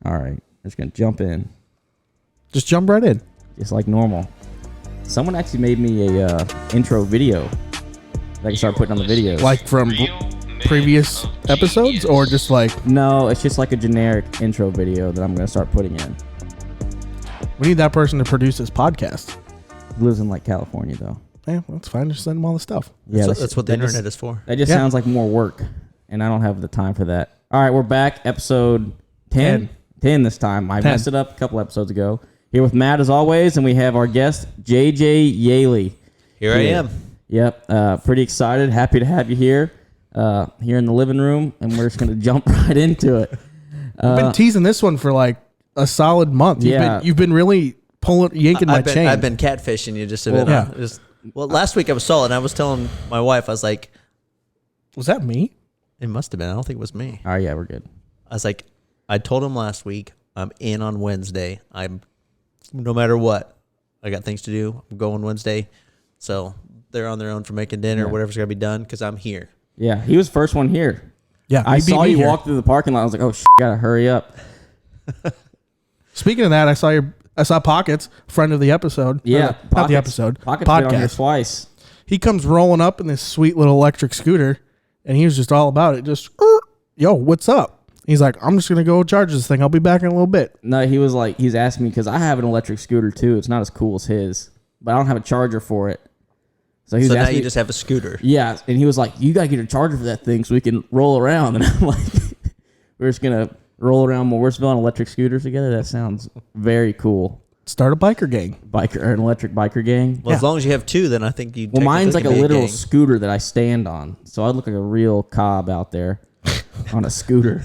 All right. I'm just going to jump in. Just jump right in. Just like normal. Someone actually made me a intro video that I can start putting on the videos. Like from previous episodes or just like... No, it's just like a generic intro video that I'm going to start putting in. We need that person to produce this podcast. He lives in like California though. Yeah, well, that's fine. Just send them all the stuff. Yeah, that's what the internet is for. That just sounds like more work, and I don't have the time for that. All right, we're back. Episode 10. 10 this time. I messed it up a couple episodes ago. Here with Matt as always, and we have our guest, JJ Yeley. Here I am. Yep. Pretty excited. Happy to have you here in the living room, and we're just going to jump right into it. I've been teasing this one for like a solid month. You've been really yanking my chain. I've been catfishing you just a bit. Well, last week I was solid, and I was telling my wife, I was like... Was that me? It must have been. I don't think it was me. Oh, yeah, we're good. I was like, I told him last week, I'm in on Wednesday. No matter what, I got things to do. I'm going Wednesday. So they're on their own for making dinner or whatever's got to be done because I'm here. Yeah, he was the first one here. Yeah, I saw you walk through the parking lot. I was like, oh, gotta hurry up. Speaking of that, I saw Pockets, friend of the episode. Yeah. Not the episode. Pockets been on here twice. He comes rolling up in this sweet little electric scooter, and he was just all about it. Just, yo, what's up? He's like, I'm just going to go charge this thing. I'll be back in a little bit. No, he was like, he's asking me because I have an electric scooter too. It's not as cool as his, but I don't have a charger for it. So now you just have a scooter. Yeah. And he was like, you got to get a charger for that thing so we can roll around. And I'm like, we're just going to roll around Mooresville on electric scooters together. That sounds very cool. Start a biker gang. An electric biker gang. Well, as long as you have two, then I think you. Well, mine's like a literal scooter that I stand on. So I look like a real cob out there on a scooter.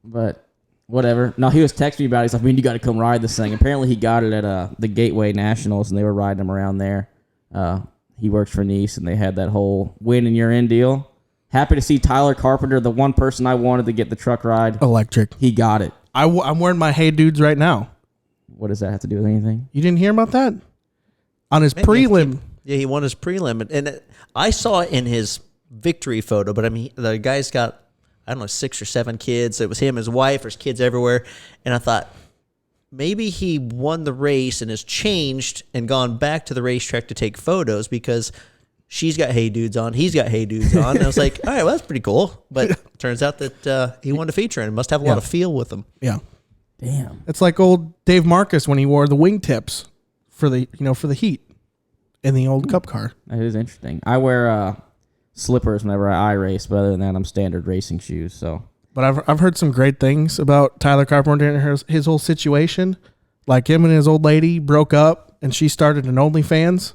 But whatever. No, he was texting me about it. He's like, man, you got to come ride this thing. Apparently he got it at the Gateway Nationals, and they were riding him around there. He works for Nice, and they had that whole win and you're in deal. Happy to see Tyler Carpenter, the one person I wanted to get the truck ride. Electric. He got it. I'm wearing my Hey Dudes right now. What does that have to do with anything? You didn't hear about that? On his prelim. Yeah, he won his prelim. And I saw it in his victory photo, but I mean, the guy's got, I don't know, 6 or 7 kids. It was him, his wife, there's kids everywhere. And I thought, maybe he won the race and has changed and gone back to the racetrack to take photos because she's got Hey Dudes on, he's got Hey Dudes on. And I was like, all right, well, that's pretty cool. But it turns out that he won a feature and must have a lot of feel with him. Yeah. Damn. It's like old Dave Marcus when he wore the wingtips for the heat in the old Cup car. That is interesting. I wear slippers whenever I race, but other than that, I'm standard racing shoes. So, but I've heard some great things about Tyler Carpenter and his whole situation. Like him and his old lady broke up, and she started an OnlyFans,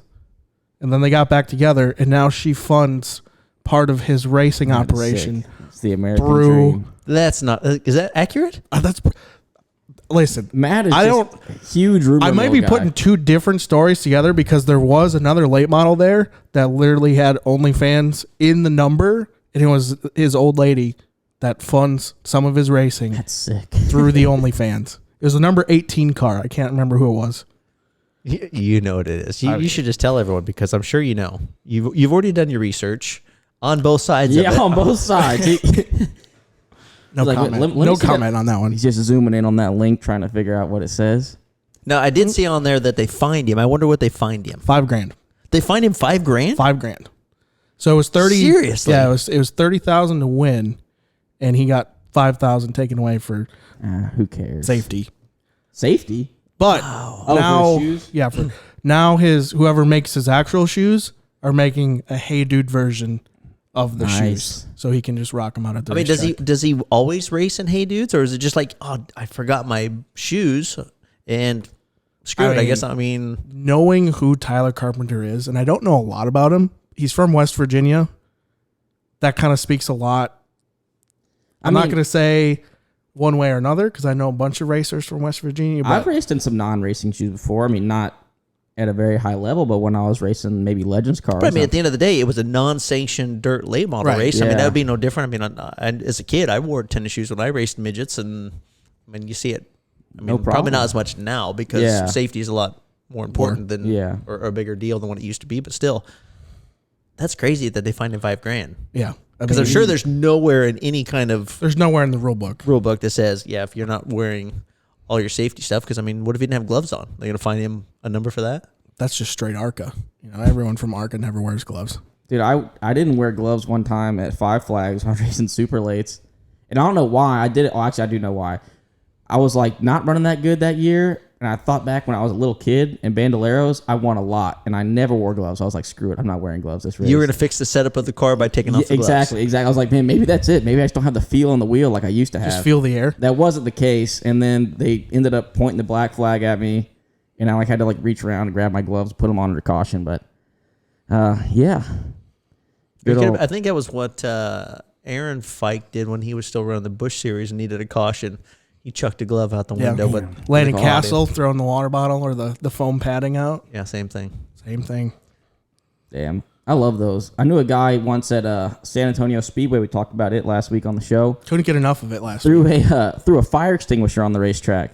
and then they got back together, and now she funds part of his racing operation. It's the American dream. That's not. Is that accurate? Listen, Matt is huge rumor. I might be putting two different stories together because there was another late model there that literally had OnlyFans in the number, and it was his old lady that funds some of his racing. That's sick. Through the OnlyFans. It was a number 18 car. I can't remember who it was. You know what it is. You should just tell everyone because I'm sure you know. You've already done your research on both sides. Yeah, on both sides. No comment. No comment on that one. He's just zooming in on that link, trying to figure out what it says. No, I did see on there that they fined him. I wonder what they fined him. $5,000. They fined him $5,000? $5,000. So it was 30. Seriously? Yeah, it was 30,000 to win, and he got 5,000 taken away for who cares? Safety. Safety. But now, for his shoes? Yeah, now whoever makes his actual shoes are making a Hey Dude version of the shoes, so he can just rock them out at the racetrack. Does he always race in Hey Dudes, or is it just like, oh, I forgot my shoes and screw it? I guess knowing who Tyler Carpenter is, and I don't know a lot about him. He's from West Virginia. That kind of speaks a lot. I'm not going to say one way or another because I know a bunch of racers from West Virginia. But I've raced in some non-racing shoes before. I mean, not at a very high level, but when I was racing maybe Legends cars. But I mean, at the end of the day, it was a non-sanctioned dirt late model race. Yeah. I mean, that would be no different. I mean, as a kid, I wore tennis shoes when I raced midgets, and I mean, you see it. I mean, probably not as much now because safety is a lot more important than or a bigger deal than what it used to be. But still, that's crazy that they fined him $5,000. Yeah, because I'm sure there's nowhere in any kind of there's nowhere in the rule book that says if you're not wearing all your safety stuff. Because I mean, what if he didn't have gloves on? They're gonna find him a number for that. That's just straight ARCA. Everyone from ARCA never wears gloves. Dude, I didn't wear gloves one time at Five Flags when I was racing super lates. And I don't know why I did it. Oh, actually, I do know why. I was like not running that good that year. And I thought back when I was a little kid in Bandoleros, I won a lot. And I never wore gloves. I was like, screw it. I'm not wearing gloves this race. You were going to fix the setup of the car by taking off the gloves. Exactly. I was like, man, maybe that's it. Maybe I just don't have the feel on the wheel like I used to have. Just feel the air. That wasn't the case. And then they ended up pointing the black flag at me. And I had to reach around and grab my gloves, put them on under caution. But, yeah. I think that was what Aaron Fike did when he was still running the Busch Series and needed a caution. He chucked a glove out the window. But Landon Castle throwing the water bottle or the foam padding out. Yeah, same thing. Same thing. Damn. I love those. I knew a guy once at San Antonio Speedway. We talked about it last week on the show. Couldn't get enough of it last week. Threw a fire extinguisher on the racetrack.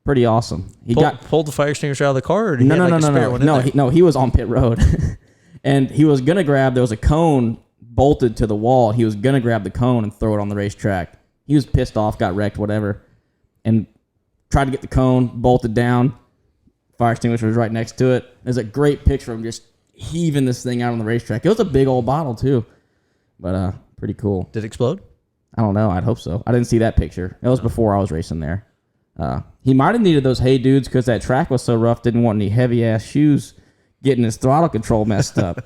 Pretty awesome. He pulled the fire extinguisher out of the car, or did he have a spare one in there? He was on pit road. And he was going to there was a cone bolted to the wall. He was going to grab the cone and throw it on the racetrack. He was pissed off, got wrecked, whatever, and tried to get the cone bolted down. Fire extinguisher was right next to it. There's a great picture of him just heaving this thing out on the racetrack. It was a big old bottle, too, but pretty cool. Did it explode? I don't know. I'd hope so. I didn't see that picture. It was before I was racing there. He might have needed those Hey Dudes because that track was so rough, didn't want any heavy-ass shoes getting his throttle control messed up.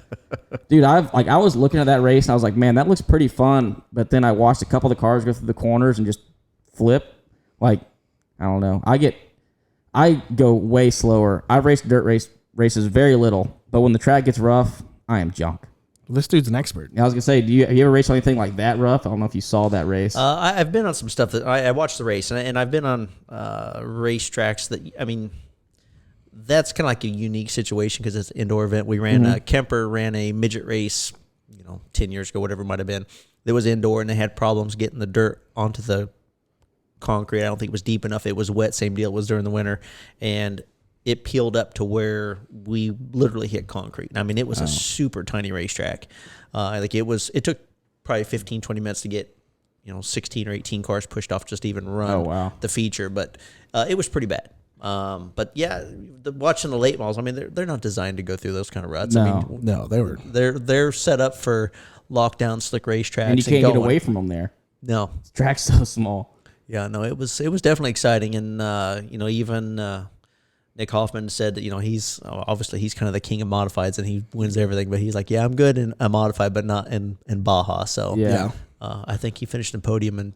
Dude, I was looking at that race and I was like, man, that looks pretty fun. But then I watched a couple of the cars go through the corners and just flip. I don't know. I go way slower. I've raced dirt races very little, but when the track gets rough, I am junk. This dude's an expert. I was gonna say, have you ever raced on anything like that rough? I don't know if you saw that race. I've been on some stuff that I watched the race, and I've been on race tracks that, I mean, that's kind of like a unique situation because it's an indoor event. We ran Kemper ran a midget race, 10 years ago, whatever it might have been. It was indoor, and they had problems getting the dirt onto the concrete. I don't think it was deep enough. It was wet. Same deal. It was during the winter, and it peeled up to where we literally hit concrete. I mean, it was a super tiny racetrack. It took probably 15, 20 minutes to get, 16 or 18 cars pushed off just to even run the feature. But it was pretty bad. But yeah, watching the late models, I mean, they're not designed to go through those kind of ruts. No, they're set up for lockdown slick racetracks. And you can't get away from them there. No. The track's so small. Yeah, no, it was definitely exciting. And, even Nick Hoffman said that, he's kind of the king of modifieds and he wins everything, but he's like, yeah, I'm good in a modified, but not in Baja. So yeah. I think he finished in podium and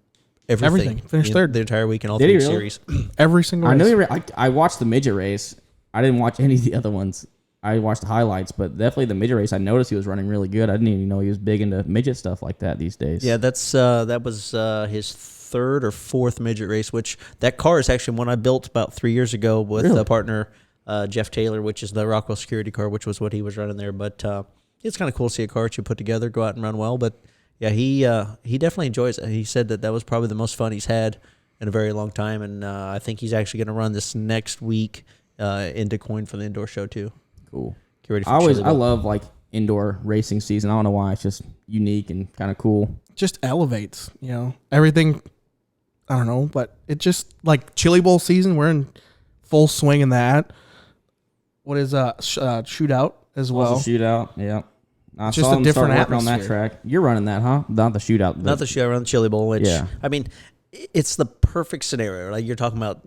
everything. Finished third the entire week in all three series. Every single race. I know I watched the midget race. I didn't watch any of the other ones. I watched the highlights, but definitely the midget race, I noticed he was running really good. I didn't even know he was big into midget stuff like that these days. Yeah, that was his third or fourth midget race, which that car is actually one I built about 3 years ago with a partner, Jeff Taylor, which is the Rockwell security car, which was what he was running there. But it's kind of cool to see a car that you put together, go out and run well. But yeah, he definitely enjoys it. He said that was probably the most fun he's had in a very long time. And I think he's actually going to run this next week in Des Moines for the indoor show too. Cool. Get ready for I love indoor racing season. I don't know why. It's just unique and kind of cool. Just elevates, everything. I don't know, but it just like Chili Bowl season. We're in full swing in that. What is shootout as well? Also shootout, yeah. I just saw a different start atmosphere on that track. You're running that, huh? Not the shootout. Not the shootout, around the Chili Bowl. Which, yeah. I mean, it's the perfect scenario. Like you're talking about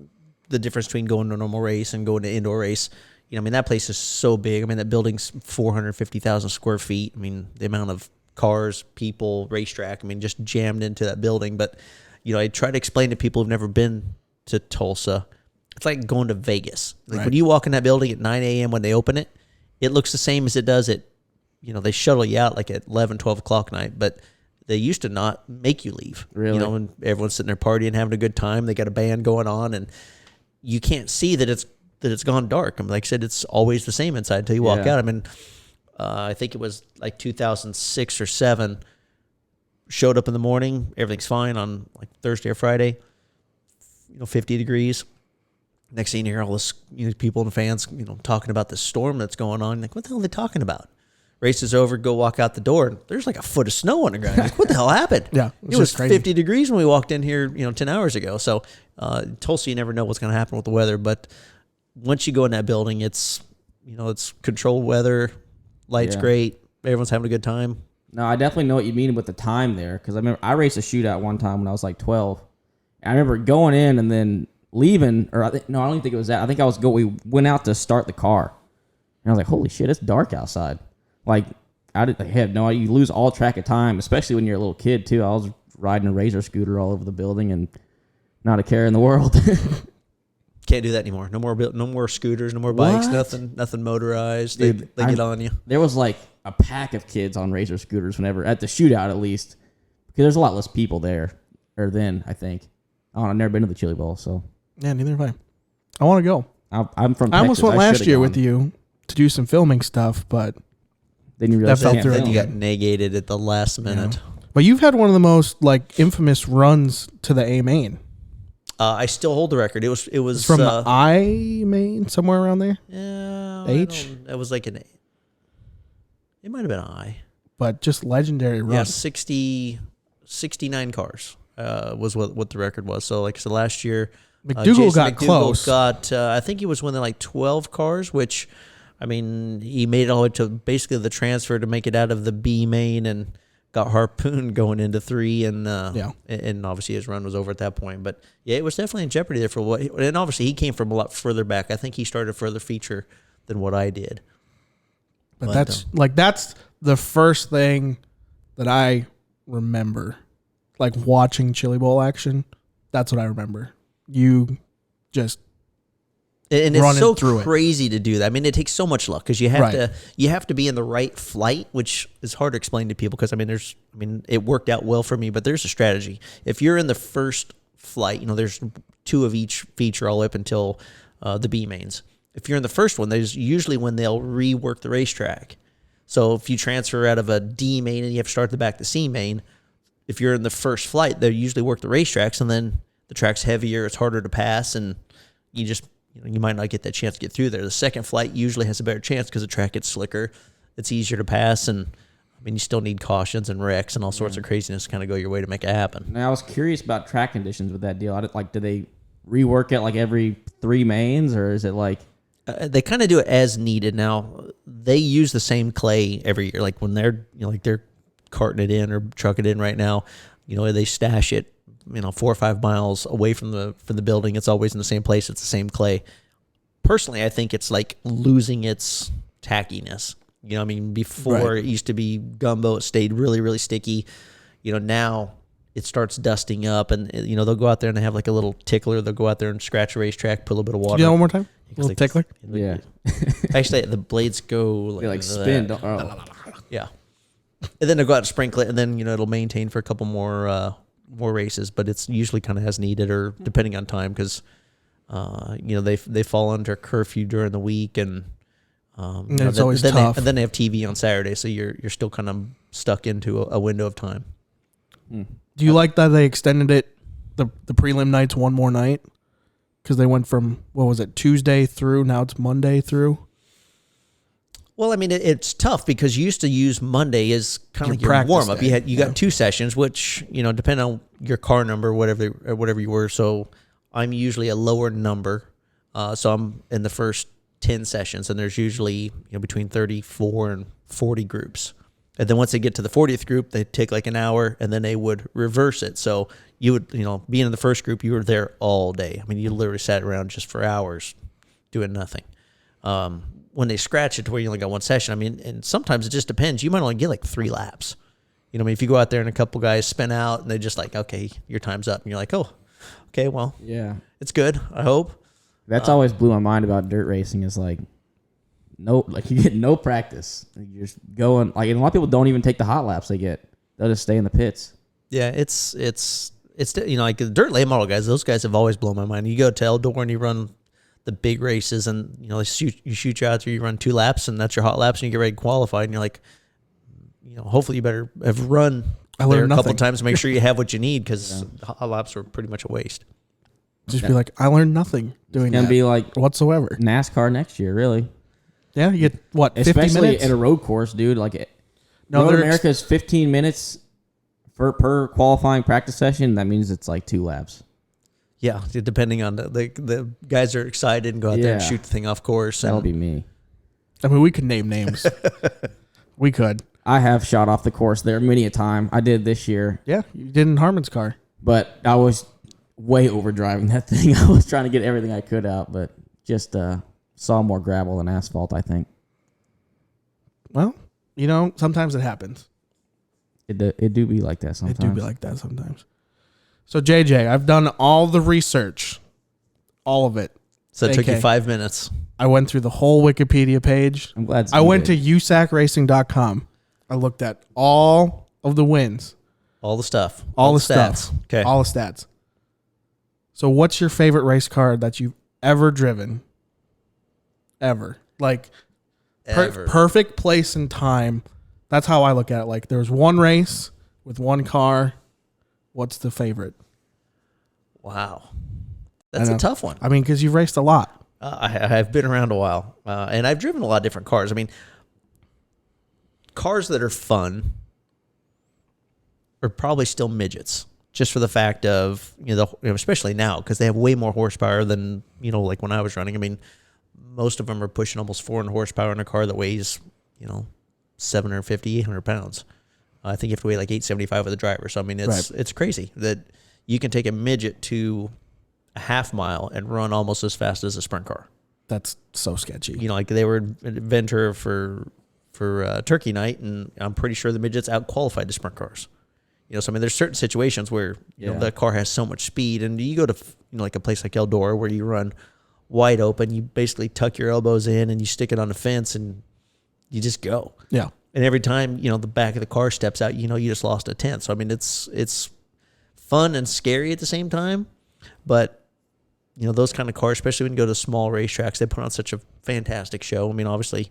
the difference between going to a normal race and going to indoor race. That place is so big. I mean, that building's 450,000 square feet. I mean, the amount of cars, people, racetrack. I mean, just jammed into that building. But I try to explain to people who've never been to Tulsa. It's like going to Vegas. When you walk in that building at 9 a.m. when they open it, it looks the same as it does at, they shuttle you out like at 11, 12 o'clock night, but they used to not make you leave. Really? And everyone's sitting there partying, having a good time. They got a band going on, and you can't see that it's gone dark. I mean, like I said, it's always the same inside until you walk out. I mean, I think it was like 2006 or 7. Showed up in the morning, everything's fine on like Thursday or Friday, 50 degrees. Next thing you hear all this, people and fans, talking about the storm that's going on. Like, what the hell are they talking about? Race is over, go walk out the door, and there's like a foot of snow on the ground. Like, what the hell happened? Yeah, it was crazy. 50 degrees when we walked in here, 10 hours ago. So Tulsa, you never know what's going to happen with the weather. But once you go in that building, it's it's controlled weather, lights great, everyone's having a good time. No, I definitely know what you mean with the time there, because I remember I raced a shootout one time when I was like 12. And I remember going in and then leaving, or I don't even think it was that. I think we went out to start the car, and I was like, "Holy shit, it's dark outside!" Like I had no idea. You lose all track of time, especially when you're a little kid too. I was riding a razor scooter all over the building and not a care in the world. Can't do that anymore. No more scooters, no more bikes, nothing motorized. Dude, they get on you. There was like a pack of kids on razor scooters whenever at the shootout, at least, because there's a lot less people there, or then I think. I don't know, I've never been to the Chili Bowl, so Yeah, neither have I. I want to go. I'm from Texas. I almost went last year gone. with you to do some filming stuff, but Then you realize That fell you can't through. Then you film. got negated at the last minute. but you've had one of the most like infamous runs to the A main. I still hold the record. It was From the I main, somewhere around there. Yeah, H? It was like an. It might have been I. But just legendary run. Yeah, 69 cars was what the record was. So like I said, last year, McDougal Jason got McDougal close. Got I think he was winning like 12 cars, which I mean he made it all the way to basically the transfer to make it out of the B main and got harpooned going into 3 and and obviously his run was over at that point. But yeah, it was definitely in jeopardy there for what. And obviously he came from a lot further back. I think he started a further feature than what I did. But that's the first thing that I remember, like watching Chili Bowl action. That's what I remember. You just And it's running so through it. crazy to do that. I mean, it takes so much luck because you have to be in the right flight, which is hard to explain to people because it worked out well for me, but there's a strategy. If you're in the first flight, there's 2 of each feature all up until the B mains. If you're in the first one, there's usually when they'll rework the racetrack. So if you transfer out of a D main and you have to start at the back of the C main, if you're in the first flight, they usually work the racetracks, and then the track's heavier, it's harder to pass, and you just you might not get that chance to get through there. The second flight usually has a better chance because the track gets slicker, it's easier to pass, and you still need cautions and wrecks and all sorts of craziness to kind of go your way to make it happen. Now I was curious about track conditions with that deal. Do they rework it like every 3 mains, or is it like? They kind of do it as needed. Now they use the same clay every year. Like when they're they're carting it in or trucking it in right now, they stash it 4 or 5 miles away from the building. It's always in the same place. It's the same clay. Personally, I think it's like losing its tackiness. Before It used to be gumbo. It stayed really, really sticky. Now it starts dusting up, and they'll go out there and they have like a little tickler. They'll go out there and scratch a racetrack, put a little bit of water. Do that one more time. A little tickler. Yeah. Actually, the blades go They like spin. Yeah. And then they'll go out and sprinkle it, and then it'll maintain for a couple more races. But it's usually kind of as needed, or depending on time, because they fall under curfew during the week, and it's always tough. And then they have TV on Saturday, so you're still kind of stuck into a window of time. Do you like that they extended it, the prelim nights, one more night? Because they went from, what was it, Tuesday through, now it's Monday through? Well, it's tough because you used to use Monday as kind of Your like your warm practice up. day. You got 2 sessions, which depending on your car number, whatever you were. So I'm usually a lower number, so I'm in the first 10 sessions, and there's usually between 34 and 40 groups. And then once they get to the 40th group, they take like an hour, and then they would reverse it. So you would, being in the first group, you were there all day. You literally sat around just for hours doing nothing. When they scratch it to where you only got 1 session, and sometimes it just depends. You might only get like 3 laps. If you go out there and a couple guys spin out and they just like, okay, your time's up. And you're like, oh, okay, well, Yeah. it's good, I hope. That's always blew my mind about dirt racing is like you get no practice. You're just going and a lot of people don't even take the hot laps they get. They'll just stay in the pits. Yeah, it's like the dirt late model guys. Those guys have always blown my mind. You go to Eldor and you run the big races, and you shoot you out there. You run 2 laps, and that's your hot laps, and you get ready to qualify. And you're like, hopefully you better have run there a couple times to make sure you have what you need, because hot laps are pretty much a waste. Just be like, I learned nothing doing that. It's gonna be like whatsoever. NASCAR next year, really. Yeah, you get what, 50 Especially minutes? at a road course, dude. Like, No, Road they're America is 15 minutes per qualifying practice session. That means it's like 2 laps. Yeah, depending on the guys are excited and go out there and Yeah. shoot the thing off course. That'll And be me. I mean, we could name names. We could. I have shot off the course there many a time. I did this year, Yeah, you did in Harmon's car. but I was way over driving that thing. I was trying to get everything I could out, but just saw more gravel than asphalt, I think. Well, sometimes it happens. It do be like that sometimes. It do be like that sometimes. So, JJ, I've done all the research. All of it. so it took you AK. 5 minutes. I went through the whole Wikipedia page. I'm glad I you went did. to USACracing.com. I looked at all of the wins. All the stuff. All the stats. stuff. Okay. All the stats. So what's your favorite race car that you've ever driven? Ever. Like, Ever. perfect place and time. That's how I look at it. Like, there's one race with one car. What's the favorite? Wow. That's I a know. tough one. I mean, because you've raced a lot. I've been around a while, and I've driven a lot of different cars. I mean, cars that are fun are probably still midgets, just for the fact of especially now because they have way more horsepower than like when I was running. I mean, most of them are pushing almost 400 horsepower in a car that weighs 750, 800 pounds. I think you have to weigh like 875 with the driver. So I mean, it's crazy that you can take a midget to a half mile and run almost as fast as a sprint car. That's so sketchy. Like they were an inventor for Turkey Night, and I'm pretty sure the midgets out-qualified the sprint cars. So I mean, there's certain situations where the car has so much speed, and you go to like a place like Eldora where you run wide open, you basically tuck your elbows in and you stick it on the fence and you just go. Yeah. And every time the back of the car steps out, you just lost a tenth. So I mean, it's fun and scary at the same time, but those kind of cars, especially when you go to small racetracks, they put on such a fantastic show. I mean, obviously,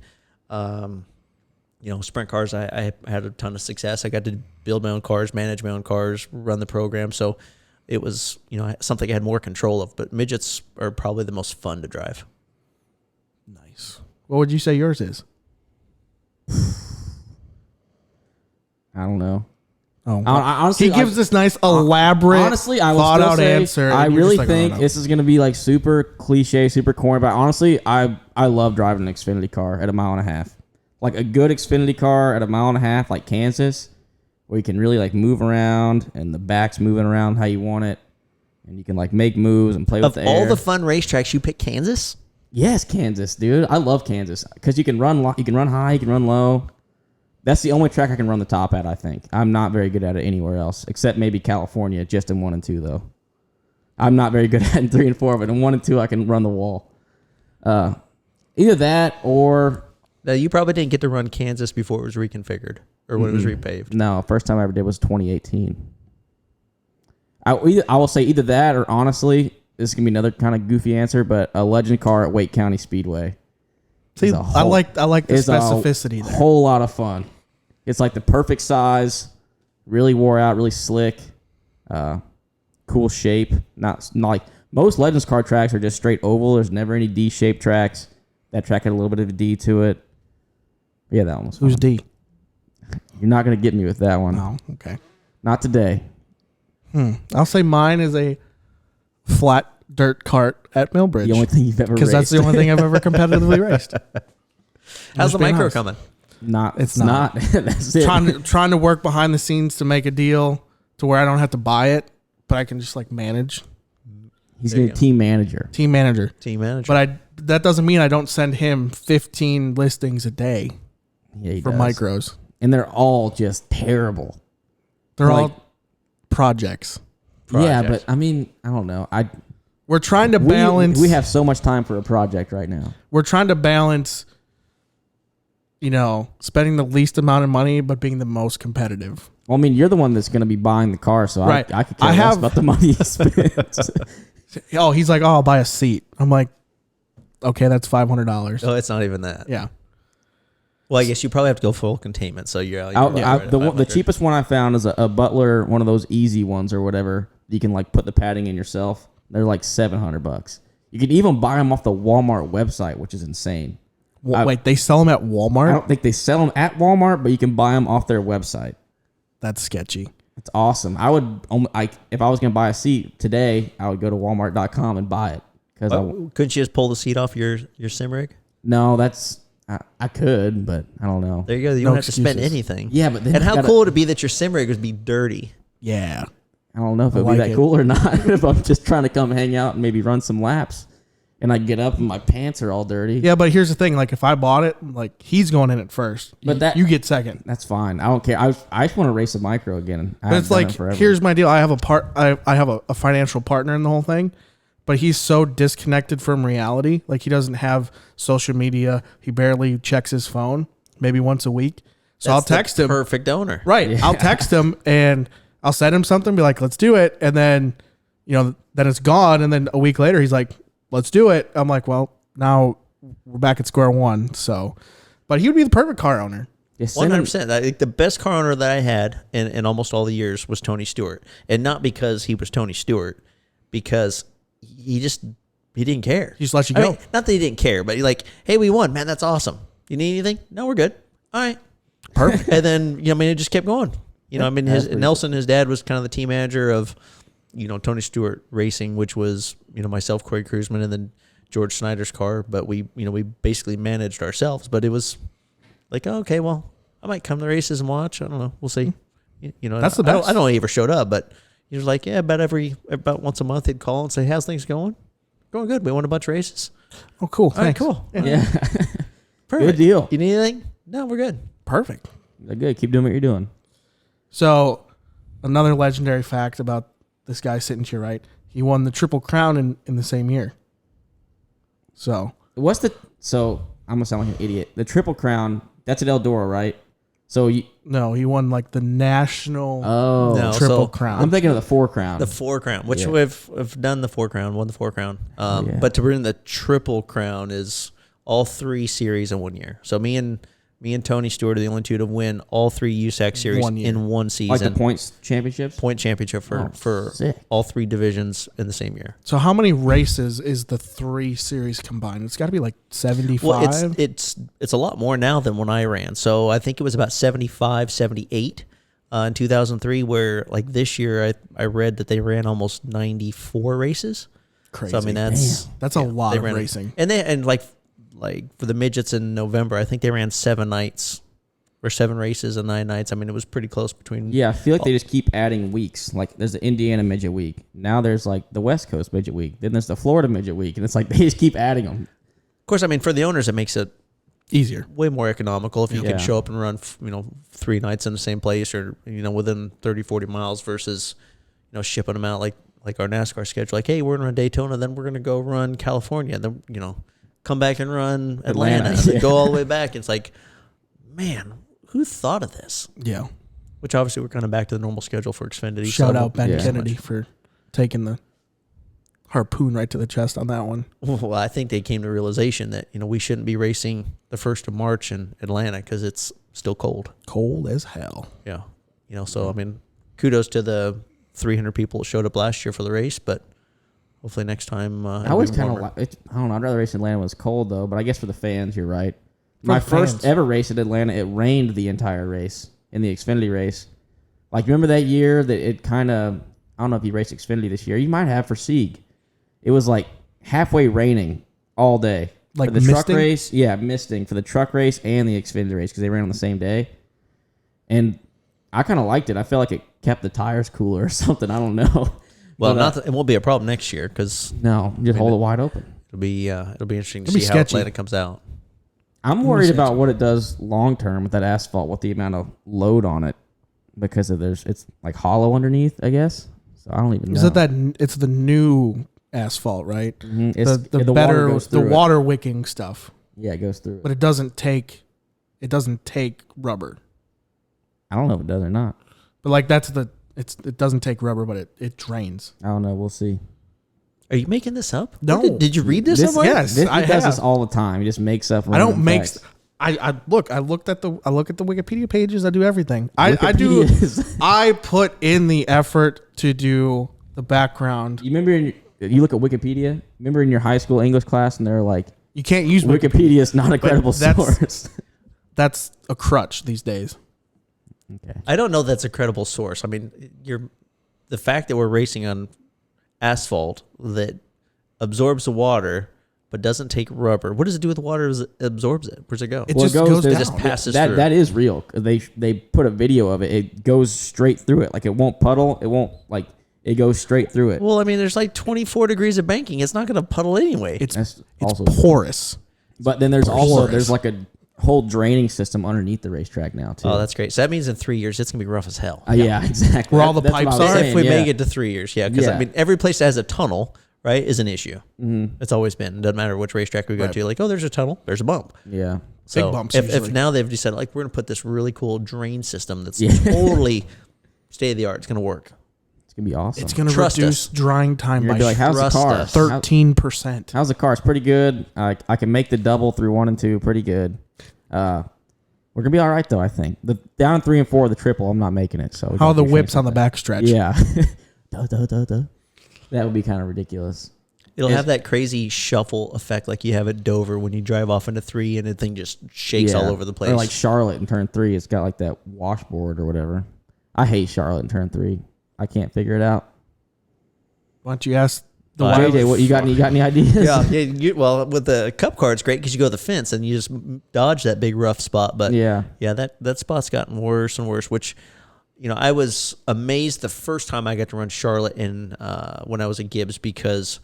sprint cars, I had a ton of success. I got to build my own cars, manage my own cars, run the program. So it was, something I had more control of. But midgets are probably the most fun to drive. Nice. What would you say yours is? I don't know. Oh, honestly, he gives this nice, elaborate, honestly, I will thought still out say, answer. I and you're really just like, think oh, no. this is going to be like super cliche, super corny, but honestly, I love driving an Xfinity car at 1.5 miles. Like a good Xfinity car at 1.5 miles, like Kansas, where you can really like move around and the back's moving around how you want it, and you can like make moves and play with the Of all air. the fun racetracks, you pick Kansas? Yes, Kansas, dude. I love Kansas because you can run high, you can run low. That's the only track I can run the top at, I think. I'm not very good at it anywhere else, except maybe California, just in 1 and 2, though. I'm not very good at it in 3 and 4, but in 1 and 2, I can run the wall. Either that or... No, you probably didn't get to run Kansas before it was reconfigured or when it was repaved. No, first time I ever did was 2018. I will say either that or, honestly, this is going to be another kind of goofy answer, but a legend car at Wake County Speedway. See, I like the specificity there. Whole lot of fun. It's like the perfect size, really wore out, really slick, cool shape. Not like most Legends car tracks are just straight oval. There's never any D-shaped tracks. That track had a little bit of a D to it. But yeah, that one was fun. Who's D? You're not gonna get me with that one. No, okay. Not today. I'll say mine is a flat dirt cart at Millbridge. The only thing you've ever because that's the only thing I've ever competitively raced. How's the being micro honest. coming? It's not. That's it. Trying to work behind the scenes to make a deal to where I don't have to buy it, but I can just like manage. He's There you gonna team manager. Team manager. Team manager. But that doesn't mean I don't send him 15 listings a day Yeah, he for does. micros. And they're all just terrible. They're Like- all projects. Yeah, Projects. but I mean, I don't know. We're trying to balance. We have so much time for a project right now. We're trying to balance, spending the least amount of money but being the most competitive. Well, I mean, you're the one that's going to be buying the car, so Right. I could care I less have- about the money you spent. Oh, he's like, I'll buy a seat. I'm like, okay, that's $500. Oh, it's not even that. Yeah. Well, I guess you probably have to go full containment. So you're right at the 500. cheapest one I found is a Butler, one of those easy ones or whatever. You can like put the padding in yourself. They're like $700. You can even buy them off the Walmart website, which is insane. Wait, they sell them at I Walmart? don't think they sell them at Walmart, but you can buy them off their website. That's sketchy. It's awesome. I would, if I was going to buy a seat today, I would go to Walmart.com and buy it. Because Couldn't you just pull the seat off your sim rig? no, that's I could, but I don't know. There you go. You No don't have to spend excuses. anything. Yeah, but then and I how gotta- cool would it be that your sim rig would be dirty? Yeah. I don't know if I it'd be like that it. cool or not. If I'm just trying to come hang out and maybe run some laps, and I get up and my pants are all dirty. Yeah, but here's the thing. Like, if I bought it, like, he's going in at first. But you get second. That's fine. I don't care. I just want to race a micro again. But it's like, here's my deal. I have I have a financial partner in the whole thing, but he's so disconnected from reality. Like, he doesn't have social media. He barely checks his phone, maybe once a week. So I'll That's the text him. Perfect owner. Right. Yeah. I'll text him and I'll send him something, be like, let's do it. And then, then it's gone. And then a week later, he's like, let's do it. I'm like, well, now we're back at square one. So, but he would be the perfect car owner. 100%. I think the best car owner that I had in almost all the years was Tony Stewart. And not because he was Tony Stewart, because he didn't care. He just let you I go. mean, not that he didn't care, but he like, hey, we won, man. That's awesome. You need anything? No, we're good. All right. Perfect. And then, it just kept going. that's pretty Nelson, his dad, was kind of the team manager of, Tony Stewart Racing, which was, myself, Corey Kruzman, and then George Snyder's car. But we basically managed ourselves. But it was like, oh, okay, well, I might come to the races and watch. I don't know. We'll see. That's the I don't best. know if he ever showed up, but he was like, yeah, about once a month he'd call and say, how's things going? Going good. We won a bunch of races. Oh, cool. All right, Thanks. cool. Yeah. Perfect. Good deal. You need anything? No, we're good. Perfect. Good. Keep doing what you're doing. So, another legendary fact about this guy sitting to your right, he won the Triple Crown in the same year. So, So I'm gonna sound like an idiot. The Triple Crown, that's at Eldora, right? So no, he won like the national No, Triple so Crown. I'm thinking of the 4 Crown. The 4 Crown, which Yeah. we've done the 4 Crown, won the 4 Crown. Yeah. But to win the Triple Crown is all 3 series in 1 year. So me and Tony Stewart are the only two to win all 3 USAC series 1 year. in one season. like the points championships. Point championship for sick. all 3 divisions in the same year. So, how many races is the 3 series combined? It's got to be like 75. Well, it's a lot more now than when I ran. So I think it was about 75, 78 in 2003, where like this year I read that they ran almost 94 races. Crazy. So I mean that's a lot they of ran- racing. And like for the midgets in November, I think they ran 7 nights or 7 races and 9 nights. I mean, it was pretty close between. Yeah, I feel like they just keep adding weeks. Like there's the Indiana midget week. Now there's like the West Coast midget week. Then there's the Florida midget week, and it's like they just keep adding them. Of course, I mean for the owners, it makes it Easier. way more economical if you Yeah. can show up and run 3 nights in the same place or within 30, 40 miles versus shipping them out like our NASCAR schedule. Like, hey, we're gonna run Daytona, then we're gonna go run California, then come back and run Atlanta, and then yeah. go all the way back. It's like, man, who thought of this? Yeah. Which obviously we're kind of back to the normal schedule for Xfinity. Shout so out Ben Yeah. Kennedy for taking the harpoon right to the chest on that one. Well, I think they came to realization that we shouldn't be racing the 1st of March in Atlanta because it's still cold. Cold as hell. Yeah. So I mean, kudos to the 300 people that showed up last year for the race, but hopefully next time. I always kind of like. I don't know. I'd rather race in Atlanta when it's cold though. But I guess for the fans, you're right. My the first fans. ever race at Atlanta, it rained the entire race in the Xfinity race. Like remember that year that it kind of. I don't know if you raced Xfinity this year. You might have for Sieg. It was like halfway raining all day. Like for the misting? truck race, yeah, misting for the truck race and the Xfinity race because they ran on the same day. And I kind of liked it. I felt like it kept the tires cooler or something. I don't know. Well, But, it won't be a problem next year because no, just hold it wide open. it'll be interesting to It'll be see how sketchy. Atlanta comes out. I'm worried about what it does long term with that asphalt, with the amount of load on it, because of it's like hollow underneath, I guess. So I don't even know. Is it that it's the new asphalt, right? Mhm. The water better goes the through it. water wicking stuff, Yeah, it goes through. but it doesn't take rubber. I don't know if it does or not. But like it doesn't take rubber, but it drains. I don't know. We'll see. Are you making this up? No. Did you read this somewhere? yes. He I does have. this all the time. He just makes up. I don't random make. facts. I look at the Wikipedia pages. I do everything. I do. Wikipedia is- I put in the effort to do the background. You remember you look at Wikipedia. Remember in your high school English class, and they're like, You can't use Wikipedia is not a credible source. That's a crutch these days. Okay. I don't know that's a credible source. I mean, the fact that we're racing on asphalt that absorbs the water but doesn't take rubber. What does it do with the water as it absorbs it? Where's it go? It just goes down. It just passes through. That is real. They put a video of it. It goes straight through it. Like it won't puddle. It won't like it goes straight through it. Well, I mean, there's like 24 degrees of banking. It's not going to puddle anyway. It's porous. But then there's like a whole draining system underneath the racetrack now too. Oh, that's great. So that means in 3 years it's going to be rough as hell. Yeah, exactly. Where all the pipes are. If we make it to 3 years, yeah. Because Yeah. I mean, every place that has a tunnel, right, is an issue. Mm-hmm. It's always been. It doesn't matter which racetrack we go to. Like, oh, there's a tunnel. There's a bump. Yeah. So Big bumps if usually. now they've decided, like, we're going to put this really cool drain system that's totally state of the art. It's going to work. It's gonna be awesome. It's going to Trust reduce us. drying time You're by gonna be like, how's the trust car? us. 13%. How's the car? It's pretty good. I can make the double through 1 and 2 pretty good. We're gonna be all right though. I think the down 3 and 4, the triple. I'm not making it. So How are the whips on the backstretch? Yeah. Duh, duh, duh, duh. That would be kind of ridiculous. It'll have that crazy shuffle effect like you have at Dover when you drive off into 3 and the thing just shakes all over the place. Or like Charlotte in turn 3, it's got like that washboard or whatever. I hate Charlotte in turn 3. I can't figure it out. Why don't you ask the JJ, what you got? Any ideas? yeah. Well, with the Cup car, it's great because you go to the fence and you just dodge that big rough spot. But yeah, that spot's gotten worse and worse. Which, I was amazed the first time I got to run Charlotte in when I was at Gibbs because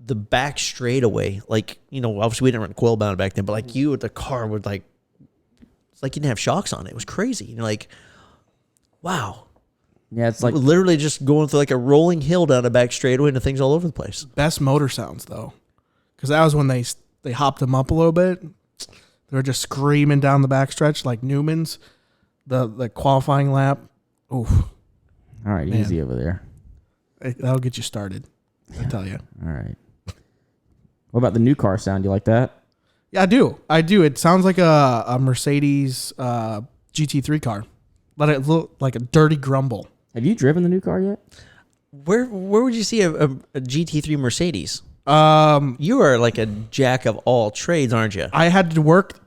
the back straightaway, obviously we didn't run coil bound back then, but like you with the car would it's like you didn't have shocks on it. It was crazy. Wow. Yeah, it's like literally just going through like a rolling hill down a back straightaway and the thing's all over the place. Best motor sounds though, because that was when they hopped them up a little bit. They were just screaming down the backstretch like Newman's. The qualifying lap. Oof. All right, Man. easy over there. That'll get you started. I tell you. All right. What about the new car sound? You like that? Yeah, I do. It sounds like a Mercedes GT3 car. Let it look like a dirty grumble. Have you driven the new car yet? Where would you see a GT3 Mercedes? Um, You are like a jack of all trades, aren't you? I had to work.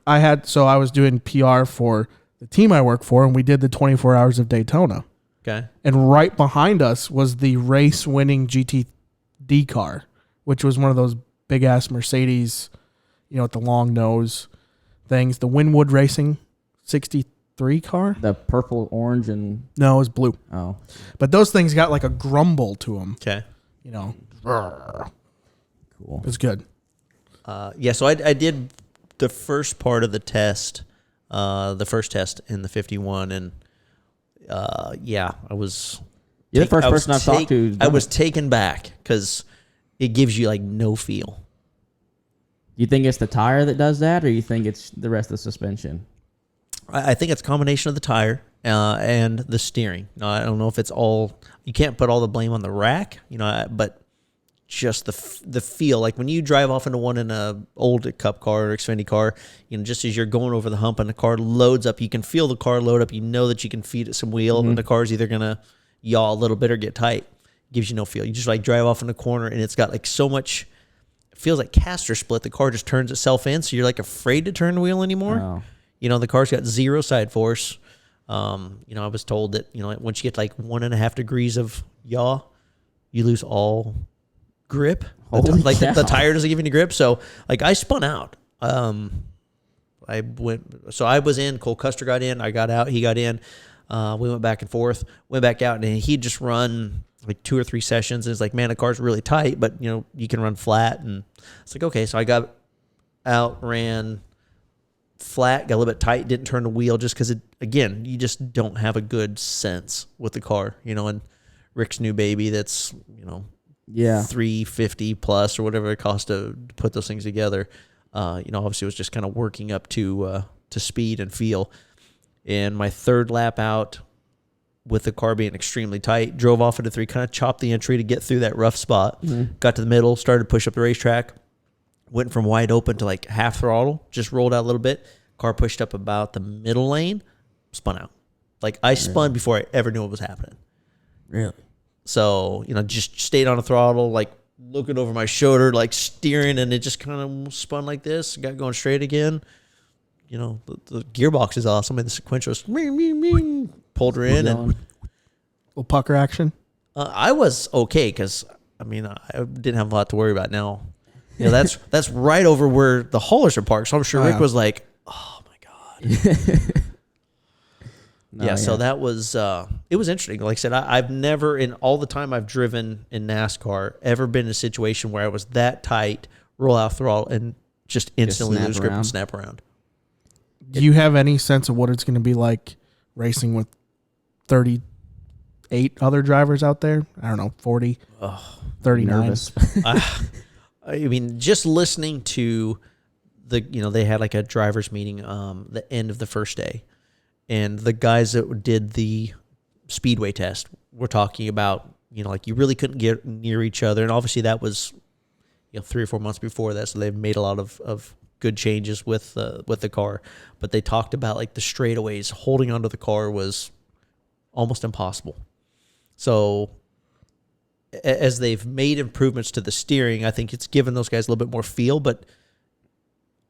So I was doing PR for the team I work for, and we did the 24 Hours of Daytona. Okay. And right behind us was the race-winning GTD car, which was one of those big-ass Mercedes, with the long nose things. The Winwood Racing 63 car? The purple, orange, and No, it was blue. oh, But those things got like a grumble to them. Okay. cool. It was good. So I did the first part of the test, the first test in the 51, and I was. You're the first person I've talked to. I was taken back because it gives you like no feel. You think it's the tire that does that, or you think it's the rest of the suspension? I think it's a combination of the tire and the steering. I don't know if it's all. You can't put all the blame on the rack, but just the feel. Like when you drive off into one in a old Cup car or Xfinity car, just as you're going over the hump and the car loads up, you can feel the car load up. You know that you can feed it some wheel, and the car's either gonna yaw a little bit or get tight. Gives you no feel. You just like drive off in the corner, and it's got like so much. It feels like caster split. The car just turns itself in, so you're like afraid to turn the wheel anymore. Oh. The car's got zero side force. I was told that, once you get like 1.5 degrees of yaw, you lose all grip. Holy cow. The tire doesn't give you any grip. So like I spun out. I was in, Cole Custer got in, I got out, he got in. We went back and forth, went back out, and he'd just run like 2 or 3 sessions. And it's like, man, the car's really tight, but you can run flat. And it's like, okay. So I got out, ran flat, got a little bit tight, didn't turn the wheel just because you just don't have a good sense with the car, and Rick's new baby that's, $350 plus or whatever it costs to put those things together. Obviously it was just kind of working up to speed and feel. And my third lap out with the car being extremely tight, drove off into 3, kind of chopped the entry to get through that rough spot, got to the middle, started to push up the racetrack. Went from wide open to like half throttle, just rolled out a little bit. Car pushed up about the middle lane, spun out. Like I spun before I ever knew what was happening. Really? So, just stayed on the throttle, like looking over my shoulder, like steering, and it just kind of spun like this, got going straight again. You know, the gearbox is awesome, and the sequential pulled her in, and little pucker action. I was okay because I mean I didn't have a lot to worry about now. You know, that's right over where the haulers are parked, so I'm sure Rick was like, "Oh my god." So that was it was interesting. Like I said, I've never in all the time I've driven in NASCAR ever been in a situation where I was that tight, roll out throttle, and just instantly lose grip and snap around. Do you have any sense of what it's going to be like racing with 38 other drivers out there? I don't know, 40, 39. I mean, just listening to they had like a driver's meeting the end of the first day. And the guys that did the speedway test were talking about, like you really couldn't get near each other. And obviously that was, 3 or 4 months before that. So they've made a lot of good changes with the car. But they talked about like the straightaways, holding onto the car was almost impossible. So as they've made improvements to the steering, I think it's given those guys a little bit more feel. But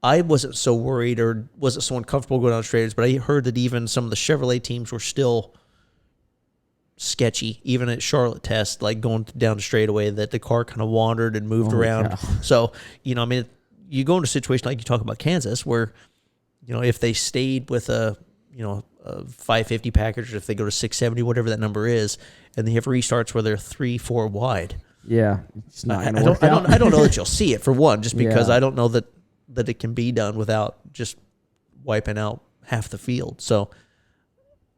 I wasn't so worried or wasn't so uncomfortable going down straightaways, but I heard that even some of the Chevrolet teams were still sketchy, even at Charlotte test, like going down the straightaway, that the car kind of wandered and moved around. God. So, I mean, you go into a situation like you talk about Kansas where, if they stayed with a 550 package, or if they go to 670, whatever that number is, and they have restarts where they're 3-4 wide. Yeah. It's not I don't know that you'll see it, for one, just because I don't know that it can be done without just wiping out half the field. So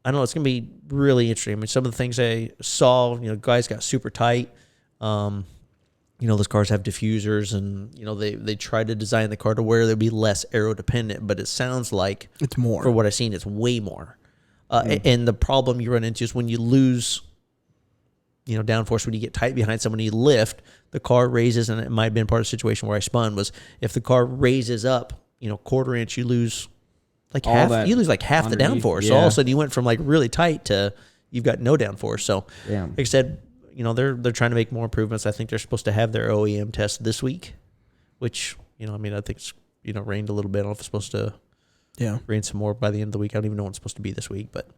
I don't know. It's going to be really interesting. I mean, some of the things I saw, guys got super tight. Those cars have diffusers, and, they try to design the car to where they'd be less aero dependent, but it sounds like it's more. For what I've seen, it's way more. And the problem you run into is when you lose, downforce, when you get tight behind someone, you lift, the car raises, and it might have been part of the situation where I spun was if the car raises up, quarter inch, you lose like half the downforce. Yeah. So all of a sudden you went from like really tight to you've got no downforce. So like I said, they're trying to make more improvements. I think they're supposed to have their OEM test this week, which, I think it's, rained a little bit. I don't know if it's supposed to rain some more by the end of the week. I don't even know when it's supposed to be this week, but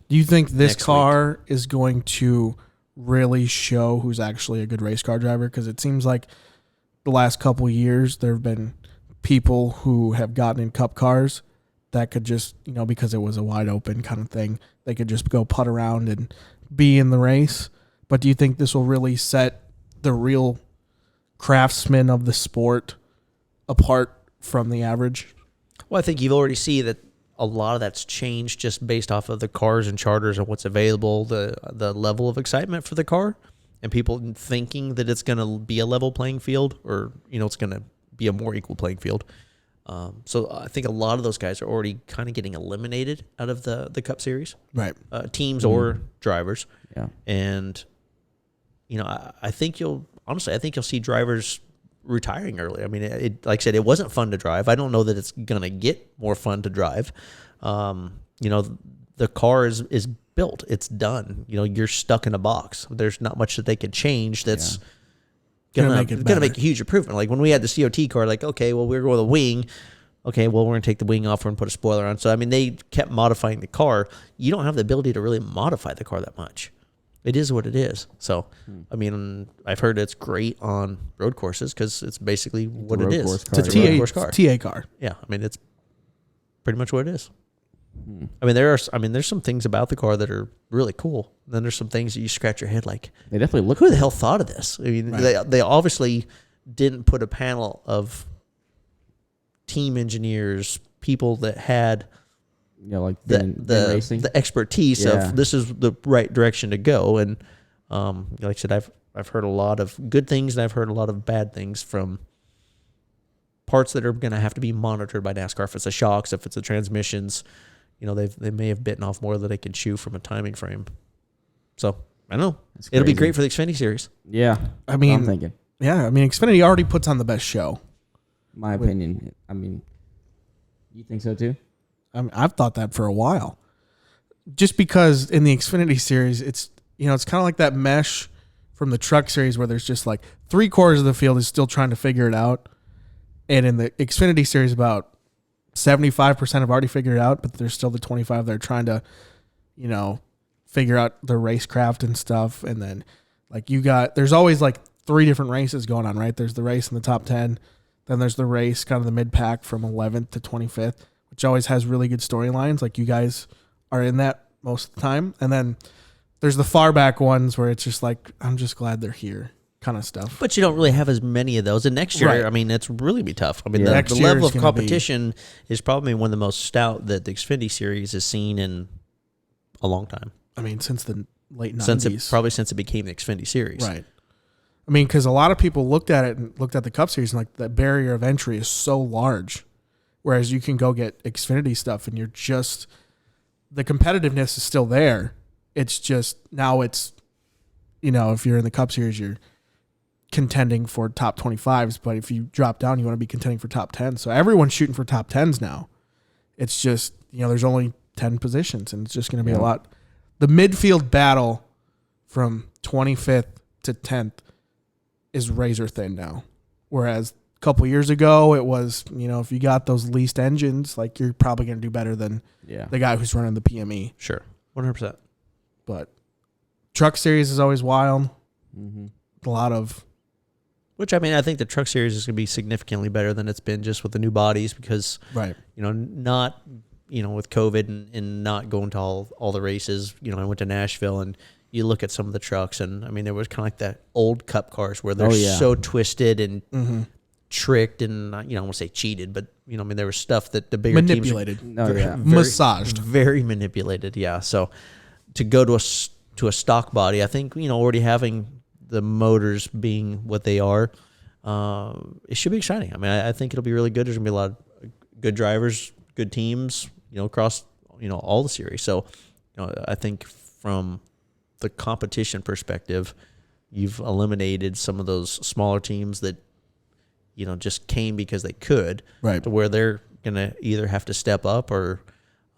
do you think this car is going to really show who's actually a good race car driver? Because it seems like the last couple of years there have been people who have gotten in cup cars that could just, because it was a wide open kind of thing, they could just go putt around and be in the race. But do you think this will really set the real craftsmen of the sport apart from the average? Well, I think you've already seen that a lot of that's changed just based off of the cars and charters and what's available, the level of excitement for the car, and people thinking that it's going to be a level playing field, or, it's going to be a more equal playing field. So I think a lot of those guys are already kind of getting eliminated out of the Cup Series. Right. Teams or drivers. Yeah. And, I think you'll see drivers retiring early. I mean, like I said, it wasn't fun to drive. I don't know that it's going to get more fun to drive. The car is built. It's done. You're stuck in a box. There's not much that they can change that's gonna make a huge improvement. Like when we had the COT car, like, okay, well, we're going with a wing. Okay, well, we're going to take the wing off and put a spoiler on. So, I mean, they kept modifying the car. You don't have the ability to really modify the car that much. It is what it is. So, I mean, I've heard it's great on road courses because it's basically what it is. It's a road course car. TA car. Yeah, I mean, it's pretty much what it is. I mean, there's some things about the car that are really cool. And then there's some things that you scratch your head like, they definitely look. Who the hell thought of this? I mean, they obviously didn't put a panel of team engineers, people that had the expertise of this is the right direction to go. And like I said, I've heard a lot of good things and I've heard a lot of bad things from parts that are going to have to be monitored by NASCAR. If it's the shocks, if it's the transmissions, they may have bitten off more than they can chew from a timing frame. So I don't know. It'll be great for the Xfinity Series. Yeah, I mean, I'm thinking. Yeah, I mean, Xfinity already puts on the best show. My opinion. I mean, you think so too? I've thought that for a while. Just because in the Xfinity Series, it's kind of like that mesh from the truck series where there's just like 3/4 of the field is still trying to figure it out. And in the Xfinity series, about 75% have already figured it out, but there's still the 25 that are trying to, figure out the racecraft and stuff. And then like there's always like 3 different races going on, right? There's the race in the top 10. Then there's the race kind of the mid pack from 11th to 25th, which always has really good storylines. Like you guys are in that most of the time. And then there's the far back ones where it's just like, I'm just glad they're here kind of stuff. But you don't really have as many of those. And next year, Right. I mean, it's really be tough. I mean, Yeah. the Next year level is of gonna be- competition is probably one of the most stout that the Xfinity series has seen in a long time. I mean, since the late 90s. Since it became the Xfinity series. Right. I mean, because a lot of people looked at it and looked at the Cup Series and like the barrier of entry is so large, whereas you can go get Xfinity stuff and you're just the competitiveness is still there. It's just now it's if you're in the Cup Series you're contending for top 25s, but if you drop down you want to be contending for top 10. So everyone's shooting for top 10s now. It's just there's only 10 positions and it's just going to be a lot. The midfield battle from 25th to 10th is razor thin now. Whereas a couple years ago, it was, if you got those leased engines, like you're probably going to do better than the guy who's running the PME. Sure. 100%. But truck series is always wild. Mm-hmm. A lot of. Which, I mean, I think the truck series is going to be significantly better than it's been just with the new bodies because, Right. Not, with COVID and not going to all the races, I went to Nashville and you look at some of the trucks and, I mean, there was kind of like that old Cup cars where they're so twisted and tricked and, I don't want to say cheated, but, there was stuff that the bigger manipulated. teams... Massaged. Very manipulated, yeah. So to go to a stock body, I think, already having the motors being what they are, it should be exciting. I mean, I think it'll be really good. There's going to be a lot of good drivers, good teams, across, all the series. So, I think from the competition perspective, you've eliminated some of those smaller teams that, just came because they could, Right. to where they're going to either have to step up or,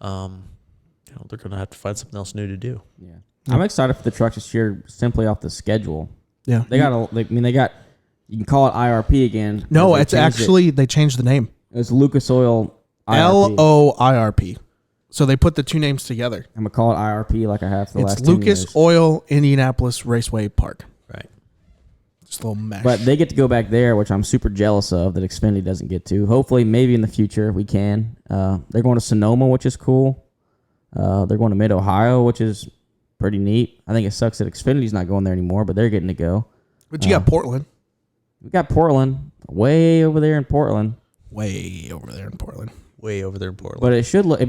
they're going to have to find something else new to do. Yeah. I'm excited for the trucks this year simply off the schedule. Yeah. They got you can call it IRP again. No, They it's changed actually, they changed the name. It's Lucas Oil IRP. LOIRP. So they put the two names together. I'm going to call it IRP like I have for the last It's 10 Lucas years. Oil Indianapolis Raceway Park. Right. Just a little mesh. But they get to go back there, which I'm super jealous of that Xfinity doesn't get to. Hopefully, maybe in the future we can. They're going to Sonoma, which is cool. They're going to Mid-Ohio, which is pretty neat. I think it sucks that Xfinity's not going there anymore, but they're getting to go. But you got Portland. We got Portland, way over there in Portland. Way over there in Portland. Way over there in Portland. But it should look,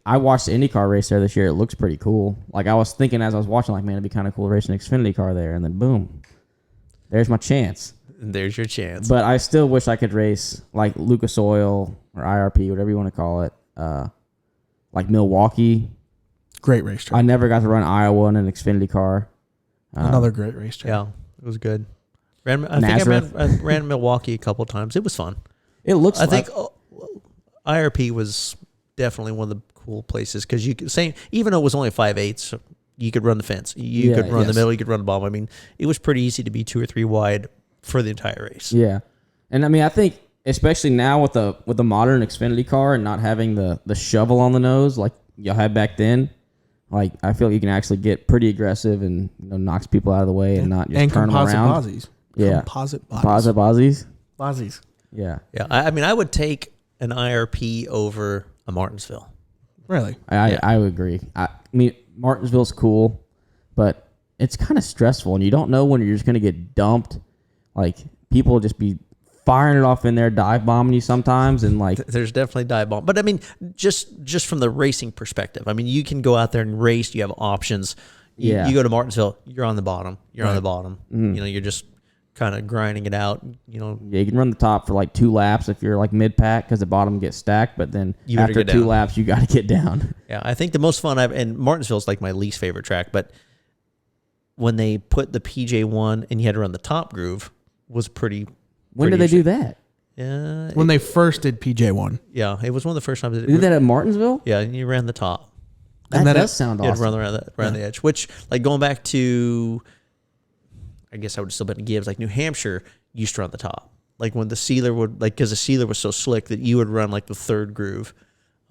I watched the IndyCar race there this year. It looks pretty cool. Like, I was thinking as I was watching, like, man, it'd be kind of cool racing an Xfinity car there. And then, boom, there's my chance. There's your chance. But I still wish I could race, like, Lucas Oil or IRP, whatever you want to call it. Like Milwaukee. Great racetrack. I never got to run Iowa in an Xfinity car. Another great racetrack. Yeah, it was good. I think I ran Milwaukee a couple times. It was fun. It looks I like... think IRP was definitely one of the cool places because you could say, even though it was only 5/8, you could run the fence. You could run the middle. You could run the bottom. I mean, it was pretty easy to be 2 or 3 wide for the entire race. Yeah. And, I think, especially now with the modern Xfinity car and not having the shovel on the nose like y'all had back then, like, I feel like you can actually get pretty aggressive and knocks people out of the way and not just turn them around. Bozzies. Yeah. Composite bodies. Composite bozzies. Bozzies. Yeah. Yeah, I mean, I would take an IRP over a Martinsville. Really? I would agree. I mean, Martinsville's cool, but it's kind of stressful, and you don't know when you're just going to get dumped. Like, people will just be firing it off in there, dive bombing you sometimes, and like... There's definitely dive bomb. But, I mean, just from the racing perspective, I mean, you can go out there and race. You have options. You go to Martinsville, you're on the bottom. You're on the bottom. Mm-hmm. You're just kind of grinding it out. Yeah, you can run the top for like 2 laps if you're like mid-pack because the bottom gets stacked, but then after 2 laps, you got to get down. Yeah, I think the most fun and Martinsville's like my least favorite track, but when they put the PJ1 and you had to run the top groove was pretty... When did they do that? Yeah. When they first did PJ1. Yeah, it was one of the first times. They did that at Martinsville? Yeah, and you ran the top. That does sound awesome. You had to run around the edge, which, like, going back to... I guess I would have still been Gibbs. Like New Hampshire used to run the top. Like when the sealer would, like, because the sealer was so slick that you would run like the third groove.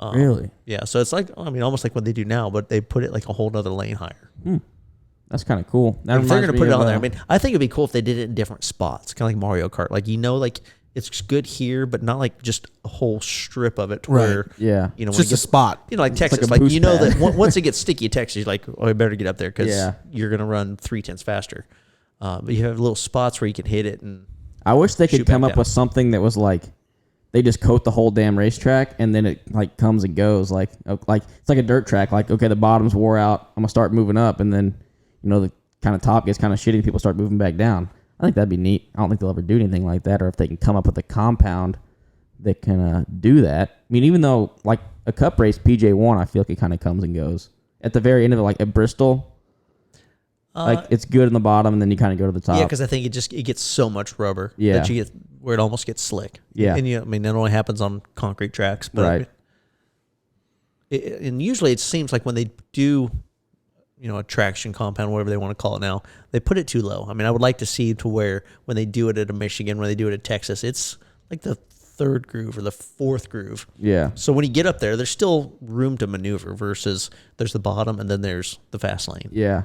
Really? Yeah. So it's like, I mean, almost like what they do now, but they put it like a whole nother lane higher. That's kind of cool. That If they're going to reminds put me it of, on there, I mean, I think it'd be cool if they did it in different spots, kind of like Mario Kart. Like, like it's good here, but not like just a whole strip of it to Right. where, Yeah. when Just it a gets, spot. like Texas, like a like, boost pad. that once it gets sticky at Texas, you're like, oh, I better get up there because Yeah. you're going to run 3/10 faster. But you have little spots where you can hit it. And I wish they could shoot come back up down. with something that was like, they just coat the whole damn racetrack and then it like comes and goes. Like it's like a dirt track. Like, okay, the bottom's wore out. I'm gonna start moving up, and then the kind of top gets kind of shitty and people start moving back down. I think that'd be neat. I don't think they'll ever do anything like that, or if they can come up with a compound that can do that. I mean, even though like a cup race, PJ1, I feel like it kind of comes and goes. At the very end of it, like at Bristol, like it's good in the bottom, and then you kind of go to the top. yeah, because I think it gets so much rubber Yeah. that you get where it almost gets slick. Yeah. And I mean, that only happens on concrete tracks, but Right. And usually it seems like when they do, a traction compound, whatever they want to call it now, they put it too low. I mean, I would like to see to where when they do it at a Michigan, when they do it at Texas, it's like the third groove or the fourth groove. Yeah. So when you get up there, there's still room to maneuver versus there's the bottom and then there's the fast lane. Yeah.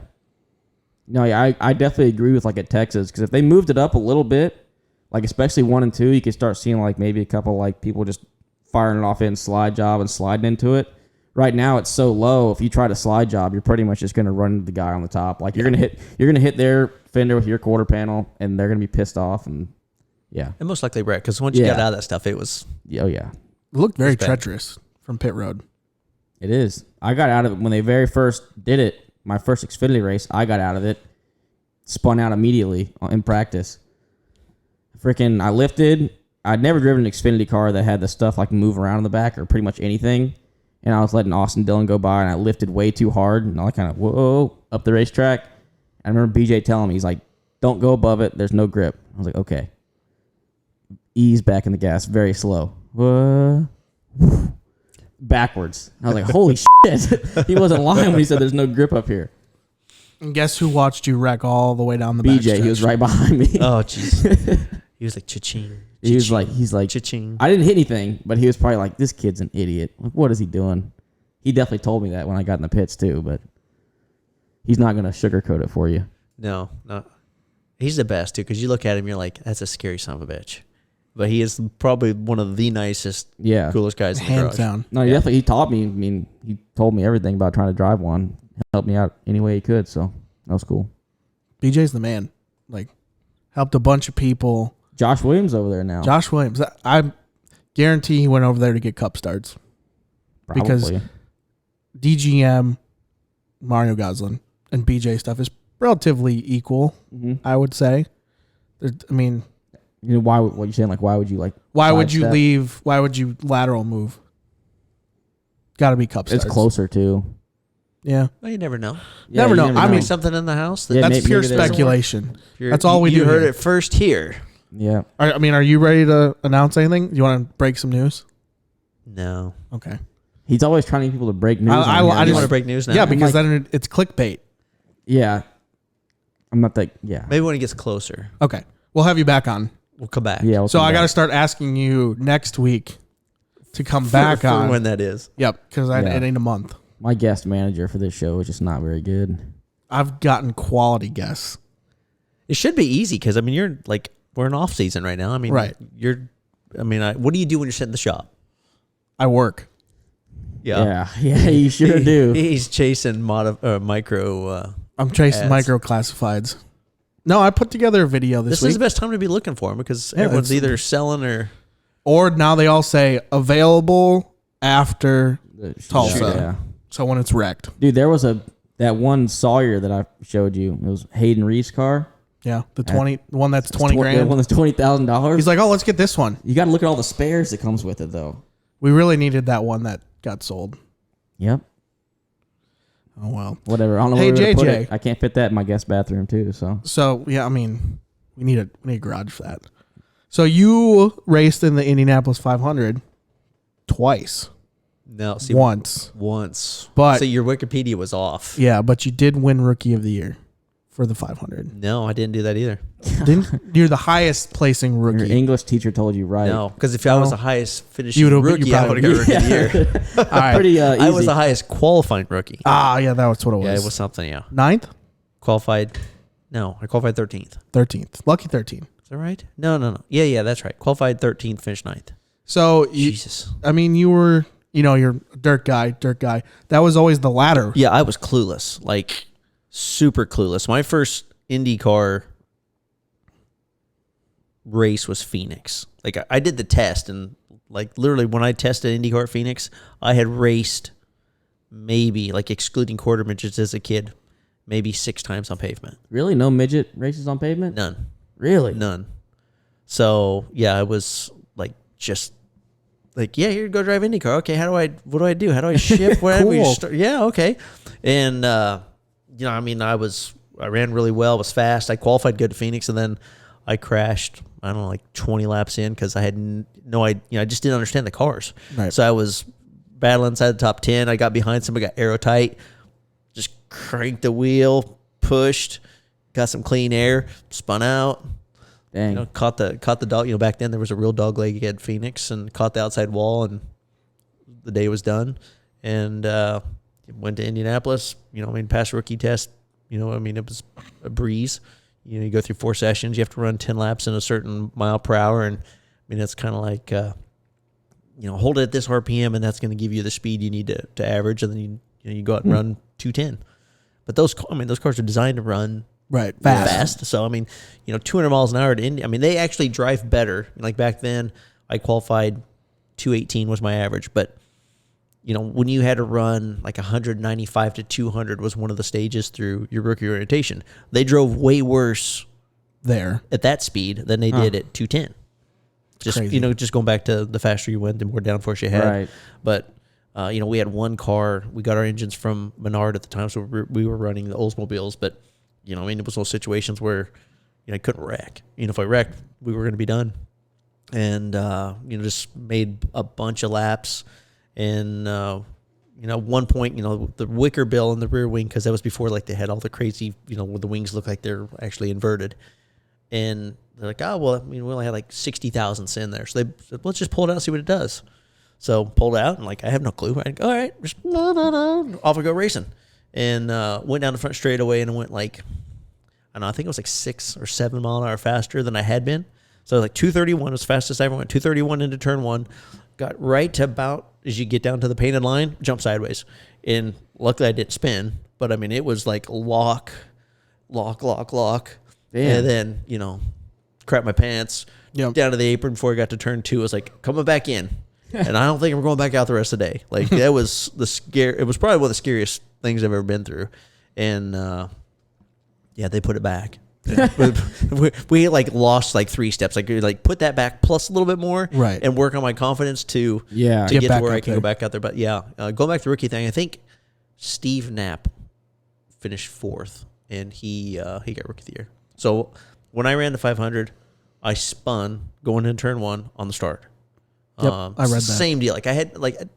No, yeah, I definitely agree with like at Texas, because if they moved it up a little bit, like especially 1 and 2, you could start seeing like maybe a couple like people just firing it off in slide job and sliding into it. Right now it's so low. If you try to slide job, you're pretty much just going to run into the guy on the top. Like you're gonna hit their fender with your quarter panel, and they're gonna be pissed off. And yeah, And most likely wreck because once you Yeah. got out of that stuff, it was oh yeah, It looked very bad. treacherous from pit road. it is. I got out of it when they very first did it. My first Xfinity race, I got out of it, spun out immediately in practice. Freaking, I lifted. I'd never driven an Xfinity car that had the stuff like move around in the back or pretty much anything. And I was letting Austin Dillon go by, and I lifted way too hard, and I kind of whoa up the racetrack. I remember BJ telling me, he's like, "Don't go above it. There's no grip." I was like, "Okay." Ease back in the gas, very slow. Whoa. Backwards. I was like, "Holy shit!" He wasn't lying when he said, "There's no grip up here." And guess who watched you wreck all the way down the back BJ, he was stretch? right behind me. oh jeez. He was like cha-ching. He's like, cha-ching. I didn't hit anything, but he was probably like, "This kid's an idiot. Like, what is he doing?" He definitely told me that when I got in the pits too, but he's not gonna sugarcoat it for you. No. He's the best too because you look at him, you're like, that's a scary son of a bitch. But he is probably one of the nicest, Yeah, coolest guys in the Hands garage. down. no, he taught me. I mean, he told me everything about trying to drive one. Helped me out any way he could, so that was cool. BJ's the man. Like, helped a bunch of people. Josh Williams over there now. Josh Williams, I guarantee he went over there to get cup starts. Probably. because DGM, Mario Goslin, and BJ stuff is relatively equal, I would say. I mean, you know why? What you saying? Like, why would you like? why would you sidestep? leave? Why would you lateral move? Got to be cup starts. It's closer too. Yeah. Well, you never know. Yeah, Never you know. I mean, Something in the house. Yeah, that's maybe pure there's- speculation. You're- That's all we do You heard here. it first here. Yeah. Are you ready to announce anything? Do you want to break some news? No. Okay. He's always trying to get people to break news. I on here. just You want want to break news now? Yeah, because like- then it's clickbait. Yeah. I'm not that. Yeah. Maybe when it gets closer, Okay. We'll have you back on. we'll come back. Yeah. we'll So come I got to back. start asking you next week to come back for on. when that is. Yep, because Yeah. it ain't a month. My guest manager for this show is just not very good. I've gotten quality guests. It should be easy because I mean you're like we're in off season right now. I mean, Right. what do you do when you're sitting in the shop? I work. Yeah. Yeah. You sure do. He's chasing micro. I'm chasing Ads. micro classifieds. No, I put together a video this This week. is the best time to be looking for him because Yeah, everyone's it's- either selling or Or now they all say available after Tulsa. Yeah. So when it's wrecked. Dude, there was that one Sawyer that I showed you. It was Hayden Reese's car. Yeah, the one that's 20 The grand. one that's $20,000. He's like, "Oh, let's get this one." you got to look at all the spares that comes with it, though. We really needed that one that got sold. Yep. Oh well. Whatever. I don't know Hey, where to put JJ. it. I can't fit that in my guest bathroom too. So So yeah, I mean, we need a garage for that. So you raced in the Indianapolis 500 twice, no. See, once. once, But- so your Wikipedia was off. Yeah, but you did win Rookie of the Year for the 500. No, I didn't do that either. You're the highest placing Your rookie. English teacher told you right. No, because if I was the highest finishing You rookie, I would have got rookie of the year. All right. Pretty easy. I was the highest qualifying rookie. Yeah, that was what it was. Yeah, it was something. Yeah, 9th, qualified. No, I qualified 13th. 13th, lucky 13. Is that right? No. Yeah, that's right. Qualified 13th, finished 9th. So Jesus. I mean, you were, you're a dirt guy. That was always the ladder. Yeah, I was clueless, like super clueless. My first IndyCar race was Phoenix. Like I did the test, and like literally when I tested IndyCar at Phoenix, I had raced maybe, like excluding quarter midgets as a kid, maybe 6 times on pavement. Really? No midget races on pavement? None. Really? None. So yeah, I was like just like, yeah, here, go drive IndyCar. Okay, what do I do? How do I shift? What Cool. Yeah, okay. And I mean, I ran really well, was fast. I qualified good to Phoenix, and then I crashed, I don't know, like 20 laps in because I had no idea. I just didn't understand the cars. Right. So I was battling inside the top 10. I got behind somebody, got aero tight, just cranked the wheel, pushed, got some clean air, spun out. Dang. Caught the dog. Back then there was a real dog leg at Phoenix, and caught the outside wall, and the day was done. And went to Indianapolis. Passed rookie test. It was a breeze. You go through 4 sessions. You have to run 10 laps in a certain mile per hour, and it's kind of like hold it at this RPM, and that's going to give you the speed you need to average, and then you go out and run 210. But those cars are designed to run. Right. Fast. So, 200 miles an hour to Indy. They actually drive better. Like back then, I qualified 218 was my average. But, when you had to run like 195 to 200 was one of the stages through your rookie orientation. They drove way worse there at that speed than they did at 210. Just, crazy. Just going back to the faster you went, the more downforce you had. Right. But, we had one car. We got our engines from Menard at the time, so we were running the Oldsmobiles. But, it was those situations where, I couldn't wreck. If I wrecked, we were going to be done. And, just made a bunch of laps. And, one point, the wicker bill in the rear wing, because that was before, like, they had all the crazy, where the wings look like they're actually inverted. And they're like, oh, well, we only had like 60 thousandths in there. So they said, let's just pull it out and see what it does. So pulled it out, and, like, I have no clue. I go, all right, just off I go racing. And went down the front straightaway and went like, I don't know, I think it was like 6 or 7 mile an hour faster than I had been. So like 231 was fastest I ever went. 231 into turn 1, got right to about as you get down to the painted line, jump sideways. And luckily I didn't spin, but it was like lock. Damn. And then, crap my pants, down to the apron before I got to turn 2. I was like, coming back in. And I don't think I'm going back out the rest of the day. Like, that was it was probably one of the scariest things I've ever been through. And they put it back. we like lost like 3 steps. Like put that back plus a little bit more, right, and work on my confidence to get get to where I up can there. go back out there. But going back to the rookie thing, I think Steve Knapp finished 4th, and he got rookie of the year. So when I ran the 500, I spun going into turn 1 on the start. Yep, I read that. Same deal. Like I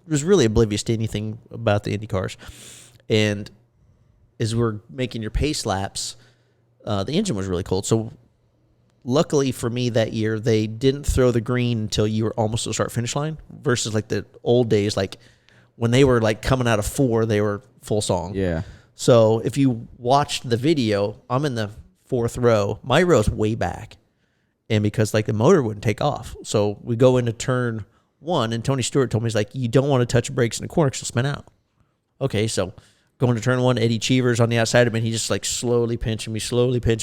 was really oblivious to anything about the Indy cars, and as we're making your pace laps, the engine was really cold. So luckily for me that year, they didn't throw the green until you were almost to the start finish line, versus like the old days, like when they were like coming out of 4, they were full song. Yeah. So if you watched the video, I'm in the 4th row. My row's way back. And because like the motor wouldn't take off. So we go into turn 1, and Tony Stewart told me, he's like, you don't want to touch brakes in the corner because you'll spin out. Okay, so going to turn 1, Eddie Cheever's on the outside of me, and he just like slowly pinching me,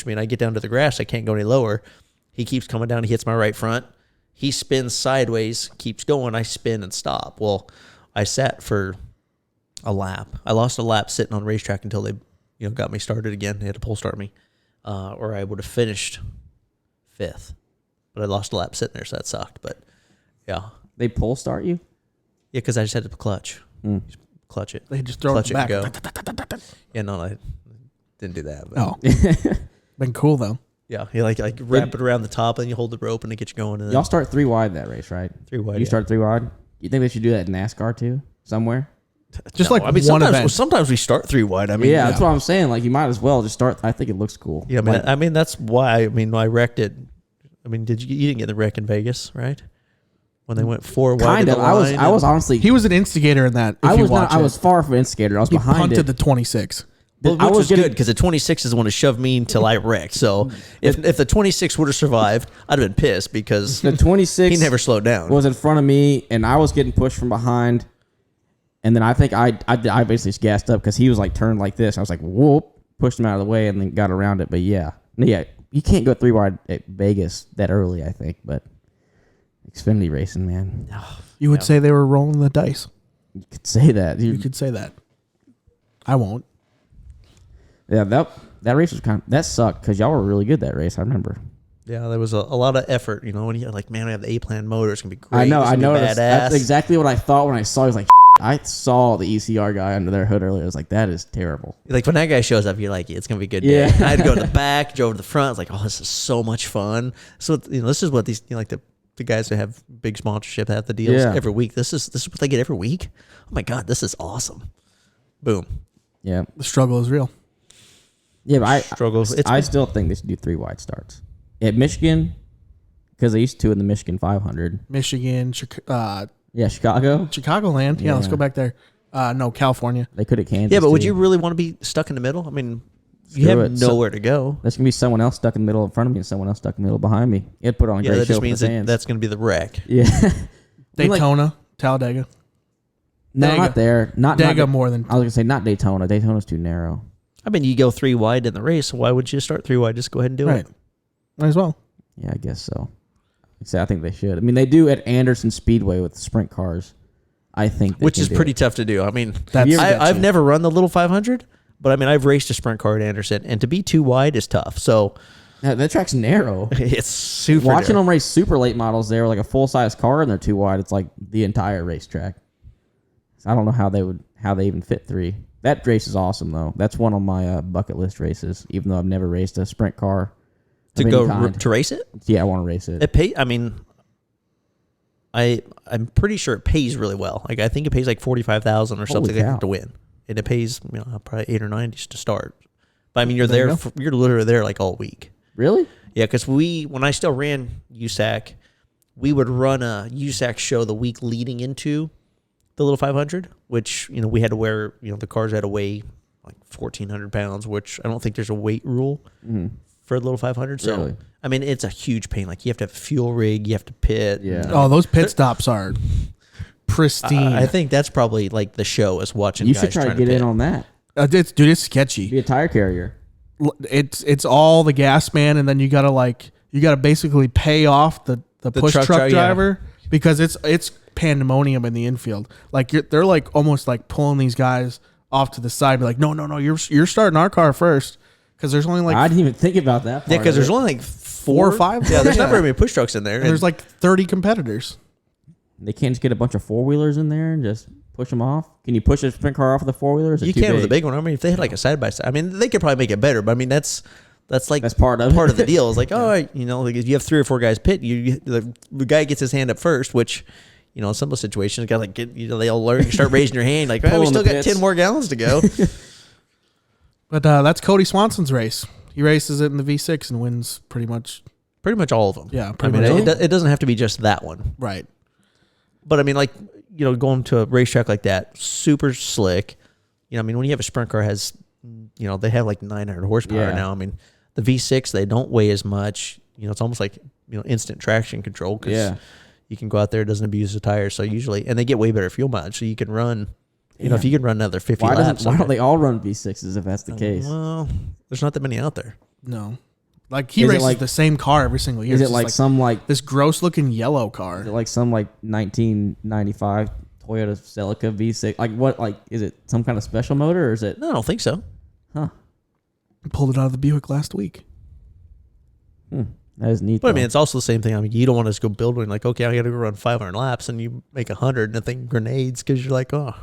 and I get down to the grass. I can't go any lower. He keeps coming down. He hits my right front. He spins sideways, keeps going. I spin and stop. Well, I sat for a lap. I lost a lap sitting on the racetrack until they got me started again. They had to pull start me, or I would have finished 5th. But I lost a lap sitting there, so that sucked. But yeah. They pull start you? Yeah, because I just had to clutch. Just clutch it. They just throw Clutch it back. and go. Yeah, no, I didn't do that. But Oh. Been cool, though. yeah, you like wrap it around the top, and you hold the rope, and it gets you going. And then Y'all start 3 wide that race, right? 3 wide. You start 3 wide? You think they should do that in NASCAR too? Somewhere? Just like I mean, one event. sometimes we start 3 wide. I mean, Yeah, that's what I'm saying. Like, you might as well just start. I think it looks cool. Yeah, Like, I mean that's why. I mean, I wrecked it. I mean, you didn't get the wreck in Vegas, right? When they went 4 wide. kind of. I was honestly. He was an instigator in that. I was not. I was far from instigator. I was He behind punted it. the 26. Well, I which was was getting- good because the 26 is the one to shove me until I wrecked. So if the 26 would have survived, I'd have been pissed because The 26 he never slowed down. was in front of me, and I was getting pushed from behind. And then I think I basically just gassed up because he was like turned like this. I was like, whoop, pushed him out of the way and then got around it. But yeah, you can't go 3 wide at Vegas that early, I think. But Xfinity racing, man, You would say they were rolling the dice. you could say that. You could say that. I won't. Yeah, that race was that sucked because y'all were really good that race. I remember. Yeah, there was a lot of effort. You know, when you're like, man, we have the A-plan motor. It's gonna be great. I know. It's I gonna be noticed. badass. That's exactly what I thought when I saw. He was like, I saw the ECR guy under their hood earlier. I was like, that is terrible. Like when that guy shows up, you're like, it's gonna be a good Yeah. day. I had to go to the back, drove to the front. I was like, oh, this is so much fun. So this is what these like the guys that have big sponsorship have the deals Yeah. every week. This is what they get every week. Oh my god, this is awesome. Boom. Yeah. The struggle is real. Yeah, but Struggles. I still think they should do 3 wide starts at Michigan because they used to in the Michigan 500. Michigan, Yeah, Chicago. Chicagoland. Yeah, let's Yeah. go back there. No, California. They could at Kansas. Yeah, but would too. you really want to be stuck in the middle? I mean, you Screw have it. nowhere to go. There's gonna be someone else stuck in the middle in front of me and someone else stuck in the middle behind me. It'd put on a Yeah, great that show just for means the that fans. that's going to be the wreck. Yeah. Daytona, Talladega. No, Dega. not there. Not Dega more than. I was gonna say not Daytona. Daytona's too narrow. I mean, you go 3 wide in the race. Why would you start 3 wide? Just go ahead and do Right. it. Might as well. Yeah, I guess so. I think they should. I mean, they do at Anderson Speedway with sprint cars. I think, Which is pretty tough to do. I mean, That's I've never run the little 500, but I mean, I've raced a sprint car at Anderson, and to be 2 wide is tough. So that track's narrow. it's super. Watching narrow. them race super late models there, like a full size car, and they're too wide. It's like the entire racetrack. So I don't know how they even fit 3. That race is awesome though. That's one of my bucket list races. Even though I've never raced a sprint car to of any go kind. to race it. Yeah, I want to race it. It pay. I mean, I'm pretty sure it pays really well. Like I think it pays like 45,000 or something cow. to win, and it pays probably 8 or 9 just to start. But I mean, you're There you there. You're literally there like all week. Really? Yeah, because when I still ran USAC, we would run a USAC show the week leading into the little 500, which we had to wear. The cars had to weigh like 1,400 pounds, which I don't think there's a weight rule for the little 500. So Really? I mean, it's a huge pain. Like you have to have a fuel rig, you have to pit. Yeah. Oh, those pit stops are pristine. I think that's probably like the show is watching. You guys should try to trying get pit. in on that. It's sketchy. Be a tire carrier. It's all the gas man, and then you gotta basically pay off the push truck truck, yeah. driver because it's pandemonium in the infield. Like they're like almost like pulling these guys off to the side, be like, no, you're starting our car first because there's only like I didn't even think about that. Yeah, because there's only only like 4 or 5. Yeah, there's not very many push trucks in there. and there's like 30 competitors. they can't just get a bunch of 4-wheelers in there and just push them off. Can you push a sprint car off with a 4-wheeler? You can with a big one. I mean, if they had like a side by side, I mean, they could probably make it better. But I mean, that's like That's part of the deal. It's like, like if you have 3 or 4 guys pit, the guy gets his hand up first, which in some of those situations, guys like they'll learn. You start raising your hand, like, we Pulling still the got pits. 10 more gallons to go. But that's Cody Swanson's race. He races it in the V6 and wins pretty much. Pretty much all of them. Yeah, I pretty mean, much. it doesn't have to be just that one. Right. But I mean, like, going to a racetrack like that, super slick. I mean, when you have a sprint car has, they have like 900 horsepower Yeah. now. I mean, the V6, they don't weigh as much. It's almost like, instant traction control because you can go out there, it doesn't abuse the tires. So usually, and they get way better fuel mileage. So you can run, if you can run another 50 laps. Why don't they all run V6s if that's the case? Well, there's not that many out there. No. Like he Is it races like- the same car every single year. Is It's it just like some like this gross looking yellow car? is it like some like 1995 Toyota Celica V6? Like what? Like is it some kind of special motor or is it? No, I don't think so. Huh. Pulled it out of the Buick last week. That is neat. But I though. mean, it's also the same thing. I mean, you don't want to just go build one like, okay, I got to go run 500 laps, and you make 100, and the thing grenades because you're like, oh,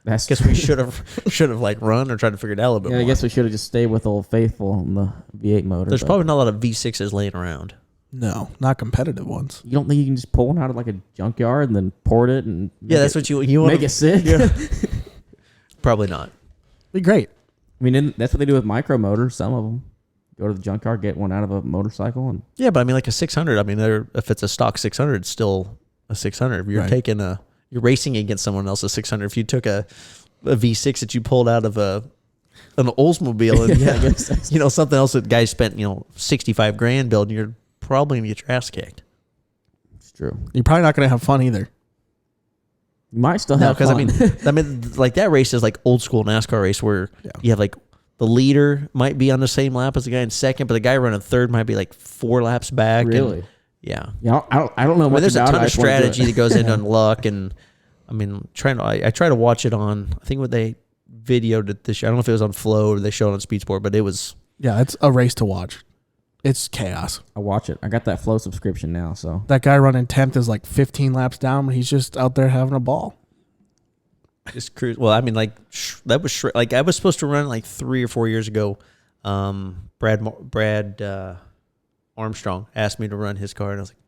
that's guess we should have like run or tried to figure it out a little bit yeah. more. I guess we should have just stayed with Old Faithful and the V8 motor. There's but probably not a lot of V6s laying around. No, not competitive ones. you don't think you can just pull one out of like a junkyard and then port it and Yeah, that's what you want. make it sick. Probably not. Be great. I mean, that's what they do with micro motors. Some of them go to the junk car, get one out of a motorcycle, and Yeah, but I mean, like a 600. I mean, if it's a stock 600, it's still a 600. If you're Right. you're racing against someone else's 600. If you took a V6 that you pulled out of an Oldsmobile and something else that guys spent 65 grand building, you're probably gonna get your ass kicked. it's true. You're probably not going to have fun either. You might still No, have because fun. I mean, like that race is like old school NASCAR race where you have like the leader might be on the same lap as the guy in second, but the guy running third might be like 4 laps back. Really? And, yeah. Yeah, I don't know much There's a about ton it. I of just wanna do strategy it. that goes into luck, and I mean, I try to watch it on. I think what they videoed it this year. I don't know if it was on Flow or they showed it on Speed Sport, but it was. Yeah, it's a race to watch. It's chaos. I watch it. I got that Flow subscription now, so That guy running 10th is like 15 laps down, but he's just out there having a ball. Just cruise. Well, I mean, like that was like I was supposed to run like 3 or 4 years ago. Brad Armstrong asked me to run his car, and I was like,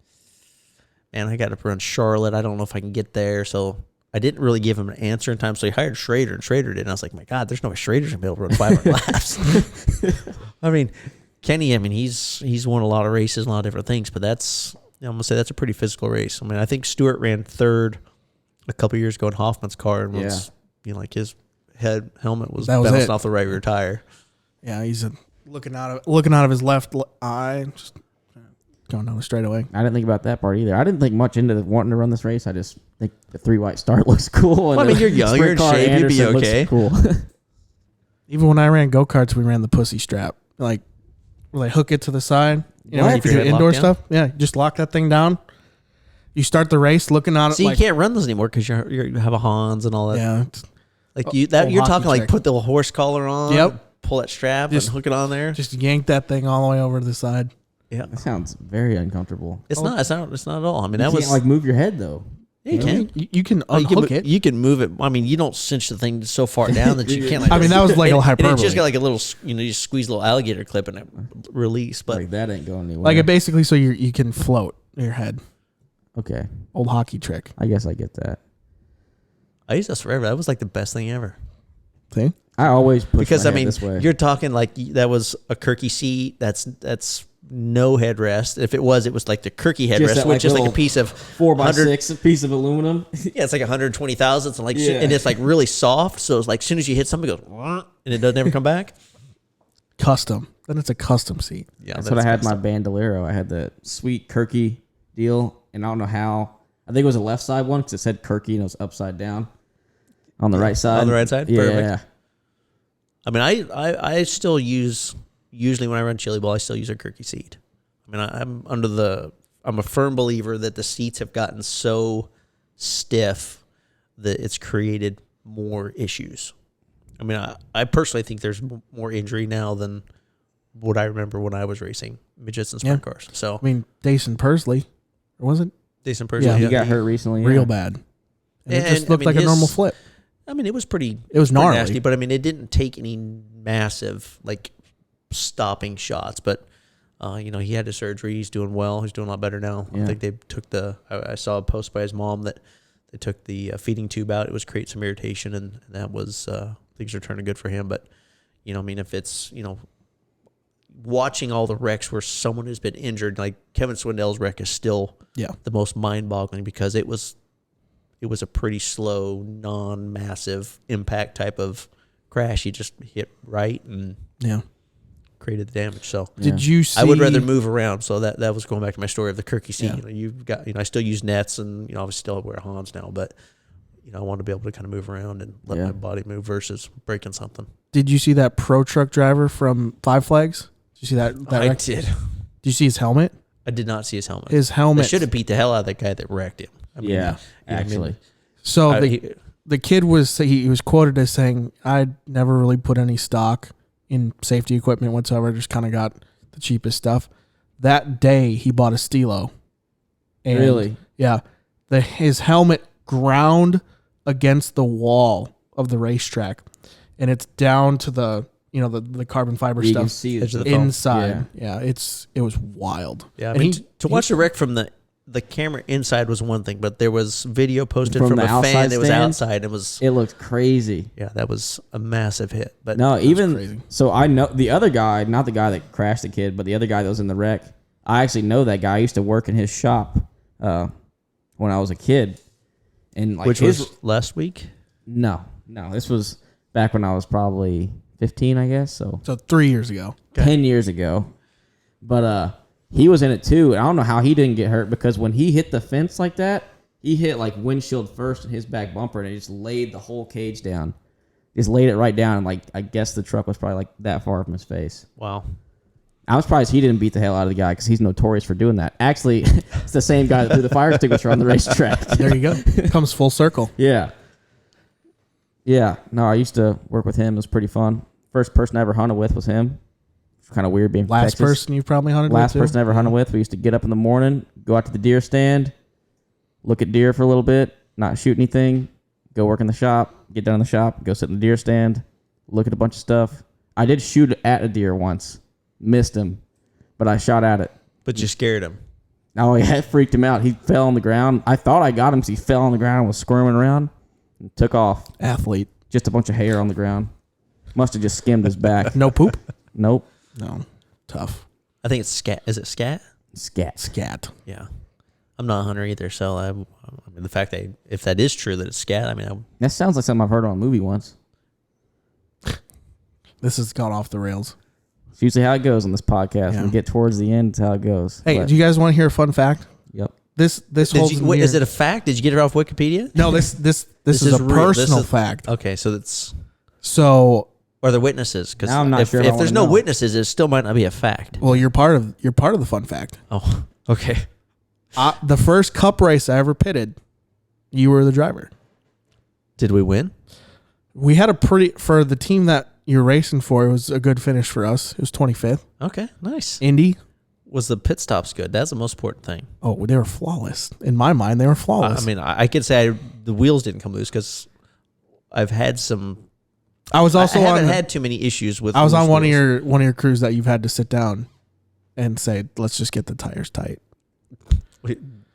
"Man, I got to run Charlotte. I don't know if I can get there." So I didn't really give him an answer in time. So he hired Schrader, and Schrader did. And I was like, "My God, there's no way Schrader's gonna be able to run 500 laps." I mean, Kenny. I mean, he's won a lot of races, a lot of different things, but I'm gonna say that's a pretty physical race. I mean, I think Stewart ran third a couple years ago in Hoffman's car, and was like his helmet was bouncing off the right rear tire. Yeah, he's looking out of his left eye, just going down the straightaway. I didn't think about that part either. I didn't think much into wanting to run this race. I just think the 3 white start looks cool. Well, I mean, you're young, you're in shape, you'd be okay. Cool. Even when I ran go-karts, we ran the pussy strap. Like, where they hook it to the side. You know, What? if you do Your head indoor locked down? stuff. Yeah, you just lock that thing down. You start the race looking at it. See, like, you can't run those anymore because you have a Hans and all that. Yeah. Like old you're hockey talking like trick. put the horse collar on. Yep. Pull that strap Just- and hook it on there. Just yank that thing all the way over to the side. Yeah. That sounds very uncomfortable. It's not at all. I mean, You that can't was like move your head though. yeah, you can. You can Oh, unhook it. You can move it. I mean, you don't cinch the thing so far down that you can't. Like, I mean, that was like a and hyperbole. it's just got like a little, you just squeeze a little alligator clip and it release. But Like that ain't going anywhere. Like it basically so you can float your head. Okay, Old hockey trick. I guess I get that. I used this forever. That was like the best thing ever. See? I always push Because my I head mean, this way. you're talking like that was a Kirky seat. That's no headrest. If it was like the Kirky Just headrest, that, which is like a little piece of 4x6 piece of aluminum. Yeah, it's like 120 thousandths, and like Yeah. and it's like really soft. So it's like as soon as you hit something, it goes "Wah," and it doesn't ever come back. Custom. Then it's a custom seat. Yeah, That's what I had my Bandolero. I had the sweet Kirky deal, and I don't know how. I think it was a left side one because it said Kirky and it was upside down on the right side. On the right side? Yeah. Perfect. I mean, I still use usually when I run chili ball, I still use a Kirky seat. I mean, I'm a firm believer that the seats have gotten so stiff that it's created more issues. I mean, I personally think there's more injury now than what I remember when I was racing midgets and sprint cars. So, I mean, Dason Pursley, or was it? decent person. Yeah, He got hurt recently. Real yeah. bad. And it And, just I looked mean, like a his- normal flip. I mean, it was pretty. It was pretty gnarly. nasty, but I mean, it didn't take any massive like stopping shots. But he had his surgery. He's doing well. He's doing a lot better now. Yeah. I think they took I saw a post by his mom that they took the feeding tube out. It was create some irritation, and that was things are turning good for him. But I mean, if it's watching all the wrecks where someone has been injured, like Kevin Swindell's wreck is still the most mind-boggling because it was a pretty slow, non-massive impact type of crash. He just hit right and created the damage. So Did you see? I would rather move around. So that was going back to my story of the Kirky seat. Yeah. You've got I still use nets and obviously still wear Hans now, but I want to be able to kind of move around and let my body move versus breaking something. Did you see that pro truck driver from Five Flags? Did you see that? I wreck? did. Did you see his helmet? I did not see his helmet. His They helmet. should have beat the hell out of that guy that wrecked him. I mean, Yeah, I mean, actually. So he- the kid he was quoted as saying, "I never really put any stock in safety equipment whatsoever. Just kind of got the cheapest stuff." That day, he bought a Stilo. And Really? Yeah. His helmet ground against the wall of the racetrack, and it's down to the the carbon fiber You can stuff see Edge of it. the foam. inside. Yeah, it was wild. Yeah, I And mean, to watch the wreck from the the camera inside was one thing, but there was video posted From from the a fan outside that was stand? outside. It was It looked crazy. yeah, that was a massive hit. But No, crazy. even so, I know the other guy, not the guy that crashed the kid, but the other guy that was in the wreck. I actually know that guy. I used to work in his shop when I was a kid, and like which was last week. no, this was back when I was probably 15, I guess. So 3 years ago. 10 years ago, but he was in it too. And I don't know how he didn't get hurt because when he hit the fence like that, he hit like windshield first in his back bumper, and he just laid the whole cage down. Just laid it right down, and like I guess the truck was probably like that far from his face. Wow. I was surprised he didn't beat the hell out of the guy because he's notorious for doing that. Actually, it's the same guy that threw the fire extinguisher on the racetrack. There you go. Comes full circle. Yeah. Yeah. No, I used to work with him. It was pretty fun. First person I ever hunted with was him. It's kind of weird being from Last Texas. person you probably hunted with Last too? person I ever hunted with. We used to get up in the morning, go out to the deer stand, look at deer for a little bit, not shoot anything, go work in the shop, get done in the shop, go sit in the deer stand, look at a bunch of stuff. I did shoot at a deer once. Missed him, but I shot at it. But you scared him. Oh, yeah, it freaked him out. He fell on the ground. I thought I got him, so he fell on the ground and was squirming around and took off. Athlete. Just a bunch of hair on the ground. Must have just skimmed his back. No poop? Nope. No. Tough. I think it's scat. Is it scat? Scat. Scat. Yeah. I'm not a hunter either, so I mean, the fact that if that is true that it's scat, I mean, That sounds like something I've heard on a movie once. This has gone off the rails. It's usually how it goes on this podcast. Yeah. When we get towards the end, it's how it goes. Hey, But, do you guys want to hear a fun fact? yep. This holds wait, is it a fact? Did you get it off Wikipedia? No, this is a real. This personal is- fact. Okay, so it's So, or the witnesses because Now I'm not if, sure if I if there's wanna no know. witnesses, it still might not be a fact. well, you're part of the fun fact. Oh, okay. The first cup race I ever pitted, you were the driver. Did we win? We had for the team that you're racing for, it was a good finish for us. It was 25th. Okay, nice. Indy. Was the pit stops good? That's the most important thing. Oh, they were flawless. In my mind, they were flawless. I mean, I could say the wheels didn't come loose because I've had some. I was also I haven't on. had too many issues with. I was on loose one wheels. of your crews that you've had to sit down and say, "Let's just get the tires tight."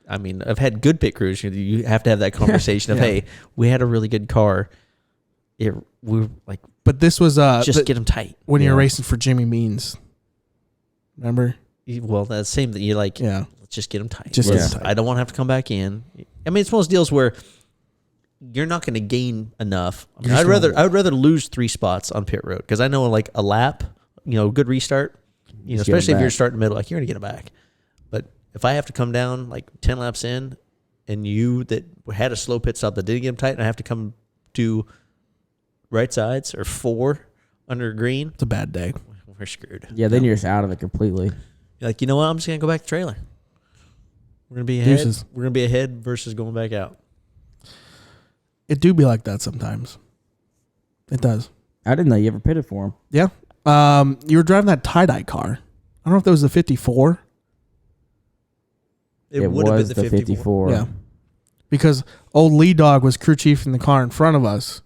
I mean, I've had good pit crews. You have to have that conversation of, Yeah. hey, we had a really good car. We were like, But this was just get them tight. when you're Yeah. racing for Jimmy Means. Remember? Well, that's the same that you're like, Yeah. let's just get them tight. Just get 'em Let's- tight. I don't want to have to come back in. I mean, it's one of those deals where you're not going to gain enough. I mean, You're just I would rather lose 3 spots on pit road because I know like a lap, good restart. Just get 'em Especially if you're back. starting middle, like you're going to get it back. But if I have to come down like 10 laps in, and you that had a slow pit stop that didn't get them tight, and I have to come do right sides or 4 under green, It's a bad day. we're screwed. Yeah, then you're just out of it completely. You're like, you know what? I'm just gonna go back to trailer. We're gonna be ahead. Deuces. We're gonna be ahead versus going back out. It do be like that sometimes. It does. I didn't know you ever pitted for him. Yeah. You were driving that tie-dye car. I don't know if that was the 54. It would have was been the 54. Yeah. Because old Lee Dog was crew chief in the car in front of us.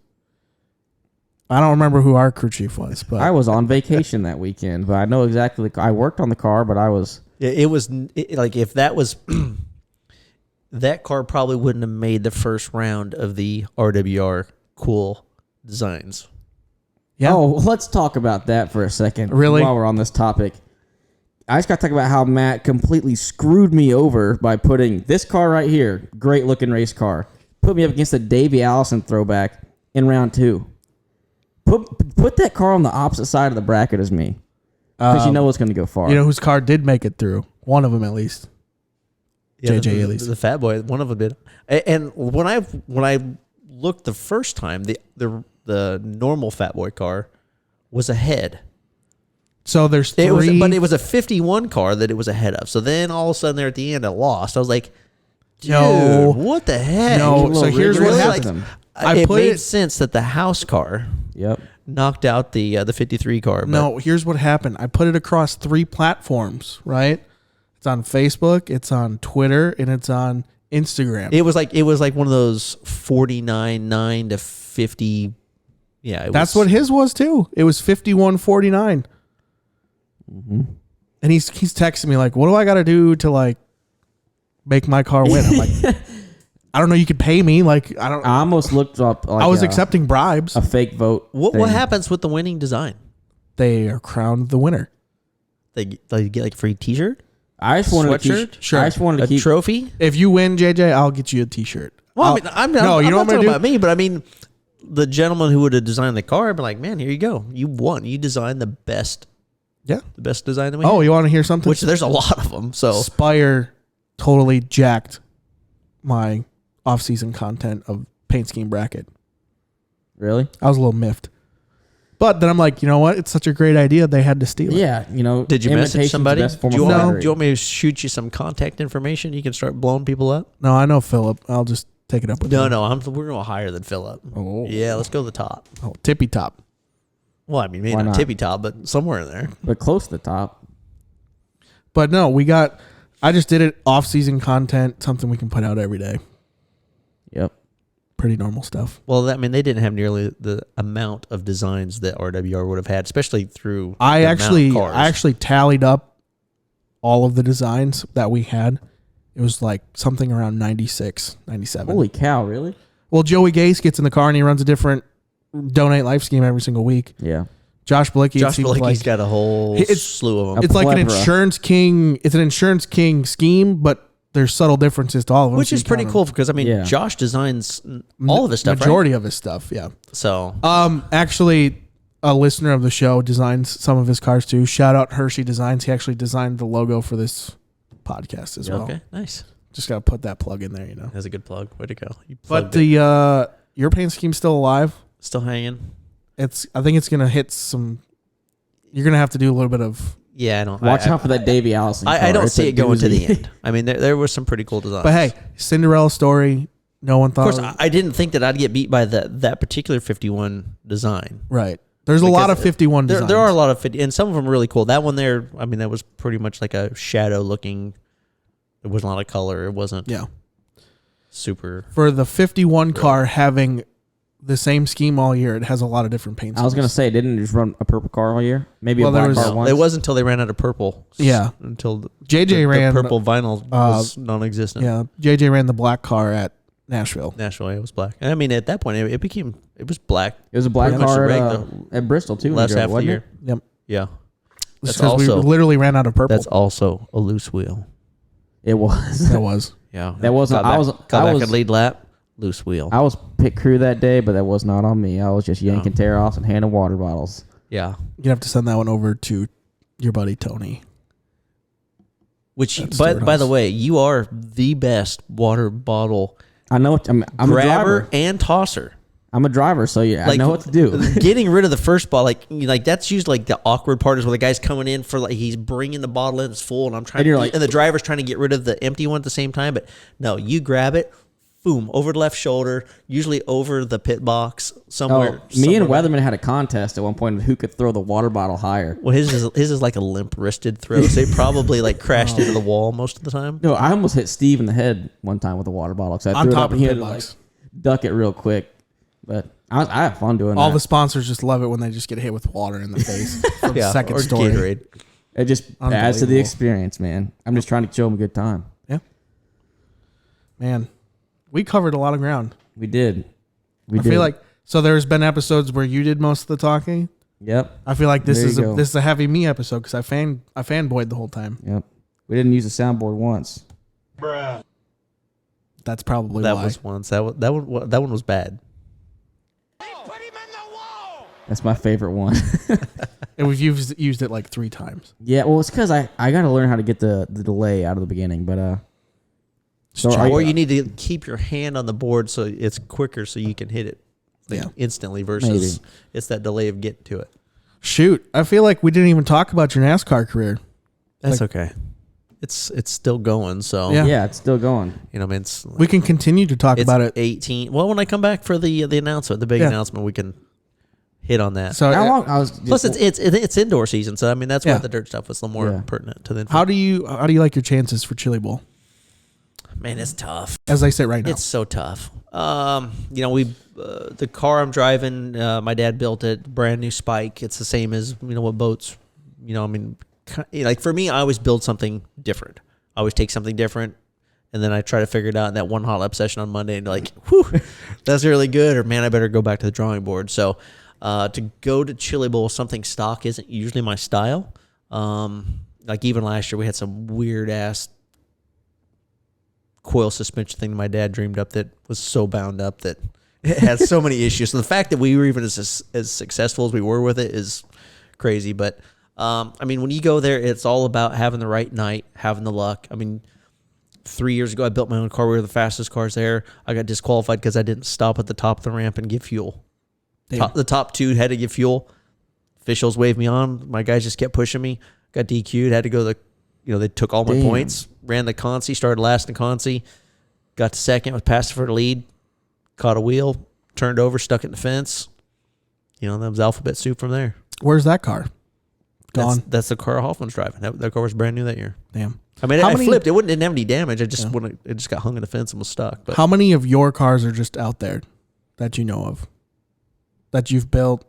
I don't remember who our crew chief was, but I was on vacation that weekend, but I know exactly. I worked on the car, but I was. It was like if that was that car probably wouldn't have made the first round of the RWR cool designs. yeah. Oh, let's talk about that for a second. Really? While we're on this topic. I just got to talk about how Matt completely screwed me over by putting this car right here, great looking race car, put me up against a Davey Allison throwback in round 2. Put that car on the opposite side of the bracket as me, because you know it's going to go far. You know whose car did make it through? One of them at least. JJ Yeley's. the fat boy, one of them did. And when I looked the first time, the normal fat boy car was ahead. So there's 3. But it was a 51 car that it was ahead of. So then all of a sudden there at the end, I lost. I was like, dude, No. what the heck? No, Little so here's what rigorous happened. system. I it put made it- sense that the house car Yep. knocked out the 53 car. But No, here's what happened. I put it across 3 platforms, right? It's on Facebook, it's on Twitter, and it's on Instagram. it was like one of those 49.9 to 50. Yeah, That's what his was too. It was 51.49. Mm-hmm. And he's texting me like, "What do I got to do to like make my car win. I'm like, I don't know. You could pay me. Like, I don't. I almost looked up. Like I was accepting bribes. a fake vote. What happens with the winning design? They are crowned the winner. They get like a free T-shirt, I just wanted sweatshirt, to keep, I just wanted to a keep. trophy. If you win, JJ, I'll get you a T-shirt. Well, I mean, I'm you know not what I'm talking gonna do? about me, but I mean, the gentleman who would have designed the car, I'd be like, man, here you go. You won. You designed the best design that we Oh, had. you want to hear something? Which there's a lot of them. So Spire totally jacked my off-season content of paint scheme bracket. Really? I was a little miffed. But then I'm like, you know what? It's such a great idea. They had to steal it. Yeah, you know. did you message imitation's the somebody? best form Do you, of want, flattery. do you want me to shoot you some contact information? You can start blowing people up. No, I know Philip. I'll just take it up with him. No, we're going higher than Philip. Oh. Yeah, let's go to the top. Oh, tippy top. Well, I mean, maybe Why not not? tippy top, but somewhere in there. But close to the top. But no, I just did it off-season content, something we can put out every day. Yep. Pretty normal stuff. Well, I mean, they didn't have nearly the amount of designs that RWR would have had, especially through. I the amount of cars. actually tallied up all of the designs that we had. It was like something around 96, 97. Holy cow! Really? Well, Joey Gase gets in the car and he runs a different donate life scheme every single week. Yeah. Josh Blicky, Josh Bilicki's got a whole slew of them. It's like an plethora. insurance king. It's an insurance king scheme, but there's subtle differences to all of them. Which so is you pretty count cool because, I mean, Yeah. Josh designs all of his stuff, Majority right? of his stuff, yeah. So, Actually, a listener of the show designs some of his cars too. Shout out Hershey Designs. He actually designed the logo for this podcast as well. okay, nice. Just got to put that plug in there, you know. That's a good plug. Way to go. You But plugged it. your paint scheme's still alive. Still hanging? I think it's gonna hit some. You're gonna have to do a little bit of. Yeah, I don't. Watch I, out for that Davy Allison. I car. don't It's see a it going to the doozy. end. I mean, there was some pretty cool designs. But hey, Cinderella story. No one thought. of course, I didn't think that I'd get beat by that particular 51 design. Right. There's a lot of 51 designs. There are a lot of 50, and some of them are really cool. That one there, I mean, that was pretty much like a shadow looking. There wasn't a lot of color. It wasn't Yeah. super. For the 51 car having the same scheme all year, it has a lot of different paint. I was gonna say, didn't it just run a purple car all year? Maybe Well, a there black was- car once. It wasn't until they ran out of purple. Yeah. Until the JJ ran purple vinyl was non-existent. Yeah, JJ ran the black car at Nashville. Nashville, it was black. And I mean, at that point, it was black. It was a black Pretty much car the at Bristol too. when Last you drove, half of the wasn't year. it? Yep. Yeah, that's Because we also literally ran out of purple. that's also a loose wheel. It was. That was. Yeah, That wasn't- Got I back, was- got I back was- at lead lap, loose wheel. I was pit crew that day, but that was not on me. I was just yanking tear offs and handing water bottles. Yeah, You have to send that one over to your buddy Tony. which That's by Stuart the House. way, you are the best water bottle I know. I'm a grabber driver. and tosser. I'm a driver, so yeah, I Like, know what to do. Getting rid of the first bottle, like that's usually like the awkward part is where the guy's coming in for like he's bringing the bottle in, it's full, and I'm trying And you're to, like- and the driver's trying to get rid of the empty one at the same time. But no, you grab it, boom, over the left shoulder, usually over the pit box somewhere. Me and somewhere. Weatherman had a contest at one point of who could throw the water bottle higher. Well, his is like a limp wristed throw, so it probably like crashed into the wall most of the time. No, I almost hit Steve in the head one time with a water bottle. So I On threw it top up of and he the had pit to like box. duck it real quick. But I have fun doing All that. the sponsors just love it when they just get hit with water in the face. For the second or story. Gatorade. It just adds to the Unbelievable. experience, man. I'm just trying to show them a good time. Yeah. Man, we covered a lot of ground. We did. I feel like so. There's been episodes where you did most of the talking. Yep. I feel like this There you is go. this is a heavy me episode because I fanboyed the whole time. Yep. We didn't use the soundboard once. That's probably That why. was once. That one was bad. That's my favorite one. And we've used it like 3 times. Yeah, well, it's because I got to learn how to get the delay out of the beginning. But so Or you need to keep your hand on the board so it's quicker, so you can hit it Yeah. instantly. Versus it's that delay of getting to it. Shoot, I feel like we didn't even talk about your NASCAR career. That's okay. It's still going. So Yeah. yeah, it's still going. you know, I mean, We can continue to talk it's about it. 18. Well, when I come back for the announcement, the big Yeah. announcement, we can hit on that. So, How long? I was just, Plus, it's indoor season, so I mean that's why Yeah. the dirt stuff was a little more Yeah. pertinent to the. how do you like your chances for Chili Bowl Man, it's tough. as I sit right now? It's so tough. You know, the car I'm driving, my dad built it, brand new spike. It's the same as what boats. I mean, like for me, I always build something different. I always take something different And then I try to figure it out in that one hot lap session on Monday and like, whew, that's really good. Or man, I better go back to the drawing board. So to go to Chili Bowl, something stock isn't usually my style. Like even last year, we had some weird ass coil suspension thing my dad dreamed up that was so bound up that it had so many issues. So the fact that we were even as successful as we were with it is crazy. But I mean, when you go there, it's all about having the right night, having the luck. I mean, 3 years ago, I built my own car. We were the fastest cars there. I got disqualified because I didn't stop at the top of the ramp and give fuel. The top two had to give fuel. Officials waved me on. My guys just kept pushing me. Got DQ'd. Had to go to they took all my points. Ran the consi. Started last in the consi. Got to second. Was passed for the lead. Caught a wheel. Turned over. Stuck it in the fence. That was alphabet soup from there. Where's that car? Gone. That's the car Hoffman's driving. That car was brand new that year. Damn. I mean, I flipped. It didn't have any damage. It just got hung in the fence and was stuck. But how many of your cars are just out there that you know of? That you've built,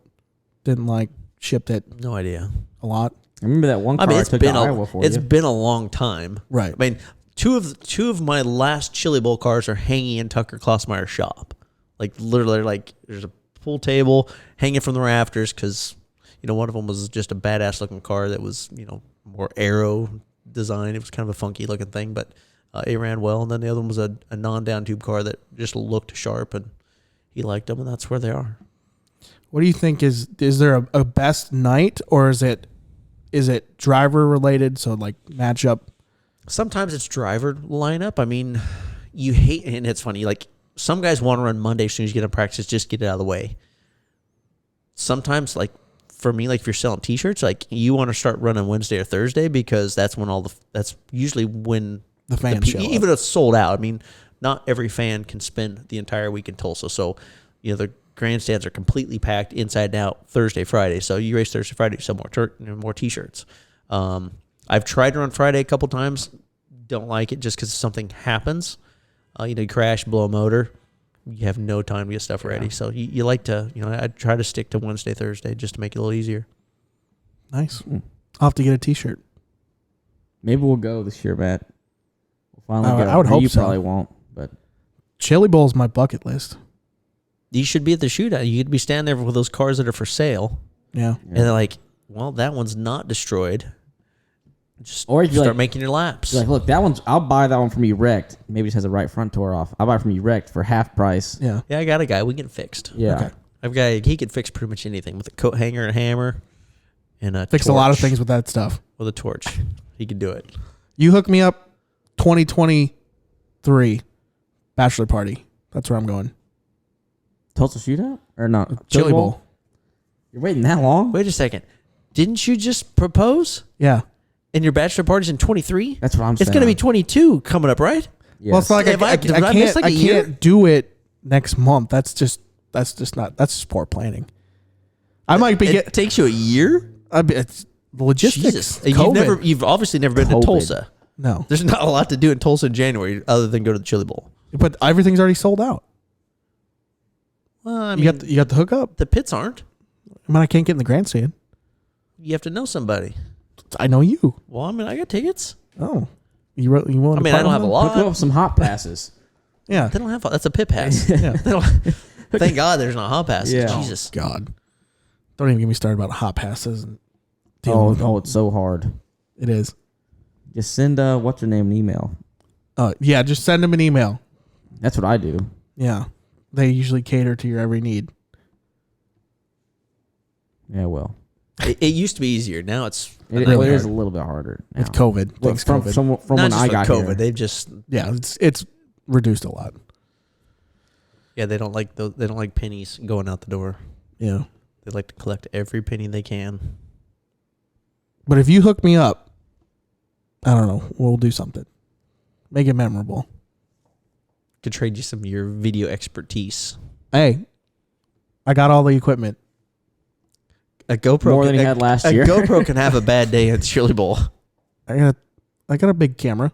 didn't shipped it? No idea. A lot. I remember that one car I took to Iowa for you. It's been a long time. Right. I mean, two of my last Chili Bowl cars are hanging in Tucker Klossmeyer's shop. Literally, there's a pool table hanging from the rafters because, one of them was just a badass looking car that was, more aero design. It was kind of a funky looking thing, but it ran well. And then the other one was a non-down tube car that just looked sharp, and he liked them, and that's where they are. What do you think is there a best night, or is it driver related? So match up. Sometimes it's driver lineup. I mean, you hate, and it's funny. Some guys want to run Monday as soon as you get in practice, just get it out of the way. Sometimes, for me, if you're selling T-shirts, you want to start running Wednesday or Thursday because that's when that's usually when the fans show up. Even if it's sold out. I mean, not every fan can spend the entire week in Tulsa, so the grandstands are completely packed inside and out Thursday, Friday. So you race Thursday, Friday, sell more T-shirts. I've tried to run Friday a couple times. Don't like it just because something happens. You crash, blow a motor. You have no time to get stuff ready. So you like to, I try to stick to Wednesday, Thursday just to make it a little easier. Nice. I'll have to get a T-shirt. Maybe we'll go this year, Matt. We'll finally go. I would hope you so. Probably won't, but Chili Bowl's my bucket list. You should be at the shootout. You could be standing there with those cars that are for sale. Yeah. And they're like, well, that one's not destroyed. Just or start making your laps. Look, I'll buy that one from you wrecked. Maybe it just has the right front tore off. I'll buy it from you wrecked for half price. Yeah. Yeah, I got a guy. We get it fixed. Yeah. Okay. He could fix pretty much anything with a coat hanger and a hammer and a Fix torch. a lot of things with that stuff. With a torch. He could do it. You hook me up 2023 bachelor party. That's where I'm going. Tulsa shootout? Or not? Chili Bowl. You're waiting that long? Wait a second. Didn't you just propose? Yeah. And your bachelor party's in 23? That's what I'm saying. It's going to be 22 coming up, right? Yes. Well, it's not like I can't do it next month. That's just poor planning. I might be It takes you a year? it's logistics. Jesus. COVID. You've obviously never been to Tulsa. No. There's not a lot to do in Tulsa in January other than go to the Chili Bowl. But everything's already sold out. Well, I You got the hookup? the pits aren't. I can't get in the grandstand. You have to know somebody. I know you. Well, I got tickets. Oh. You want I mean, I don't have a lot. Hook up some hot passes. Yeah. They don't have that's a pit pass. Yeah. Thank God there's not hot passes. Yeah. Jesus. God. Don't even get me started about hot passes. And It's so hard. It is. Just send what's her name an email. Yeah, just send them an email. That's what I do. Yeah. They usually cater to your every need. Yeah, well. It used to be easier. Now it's It really is hard. a little bit harder now. With COVID. Look, Thanks, from COVID. from not when just I with got COVID. here. They've just Yeah, it's reduced a lot. they don't like they don't like pennies going out the door. Yeah. They like to collect every penny they can. But if you hook me up, I don't know, we'll do something. Make it memorable. Could trade you some of your video expertise. Hey, I got all the equipment. A GoPro More than he had last year. A GoPro can have a bad day at Chili Bowl. I got a big camera.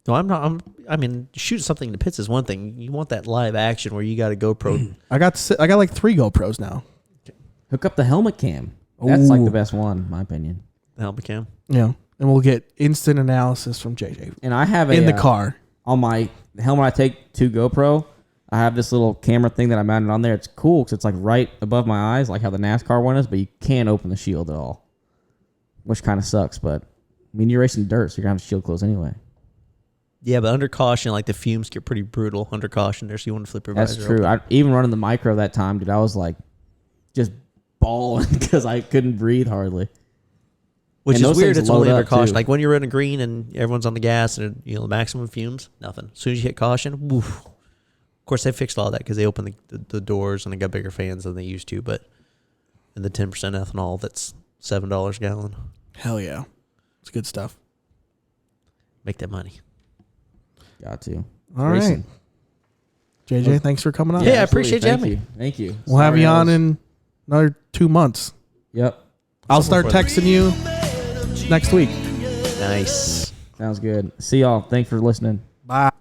No, I'm not. I mean, shoot something in the pits is one thing. You want that live action where you got a GoPro. I got like 3 GoPros now. Hook up the helmet cam. That's like Ooh. the best one, in my opinion. The helmet cam. Yeah. and we'll get instant analysis from JJ And I have in the car. On my helmet I take to GoPro, I have this little camera thing that I mounted on there. It's cool because it's like right above my eyes, like how the NASCAR one is, but you can't open the shield at all, which kind of sucks. But I mean, you're racing dirt, so you're gonna have the shield closed anyway. Yeah, but under caution, like the fumes get pretty brutal under caution there, so you want to flip your visor. That's true. I even running the micro that time, dude. I was like just bawling because I couldn't breathe hardly. Which And is those weird. things It's only load under up, caution. too. Like when you're running green and everyone's on the gas and the maximum fumes, nothing. As soon as you hit caution, woof. Of course, they fixed all that because they opened the doors and they got bigger fans than they used to. But and the 10% ethanol, that's $7 a gallon. Hell yeah. It's good stuff. Make that money. Got to. All right. JJ, thanks for coming on. Yeah, I absolutely. appreciate you having me. Thank you. We'll have Sorry you I on was- in another 2 months. Yep. I'll start texting you next week. Nice. Sounds good. See y'all. Thanks for listening. Bye.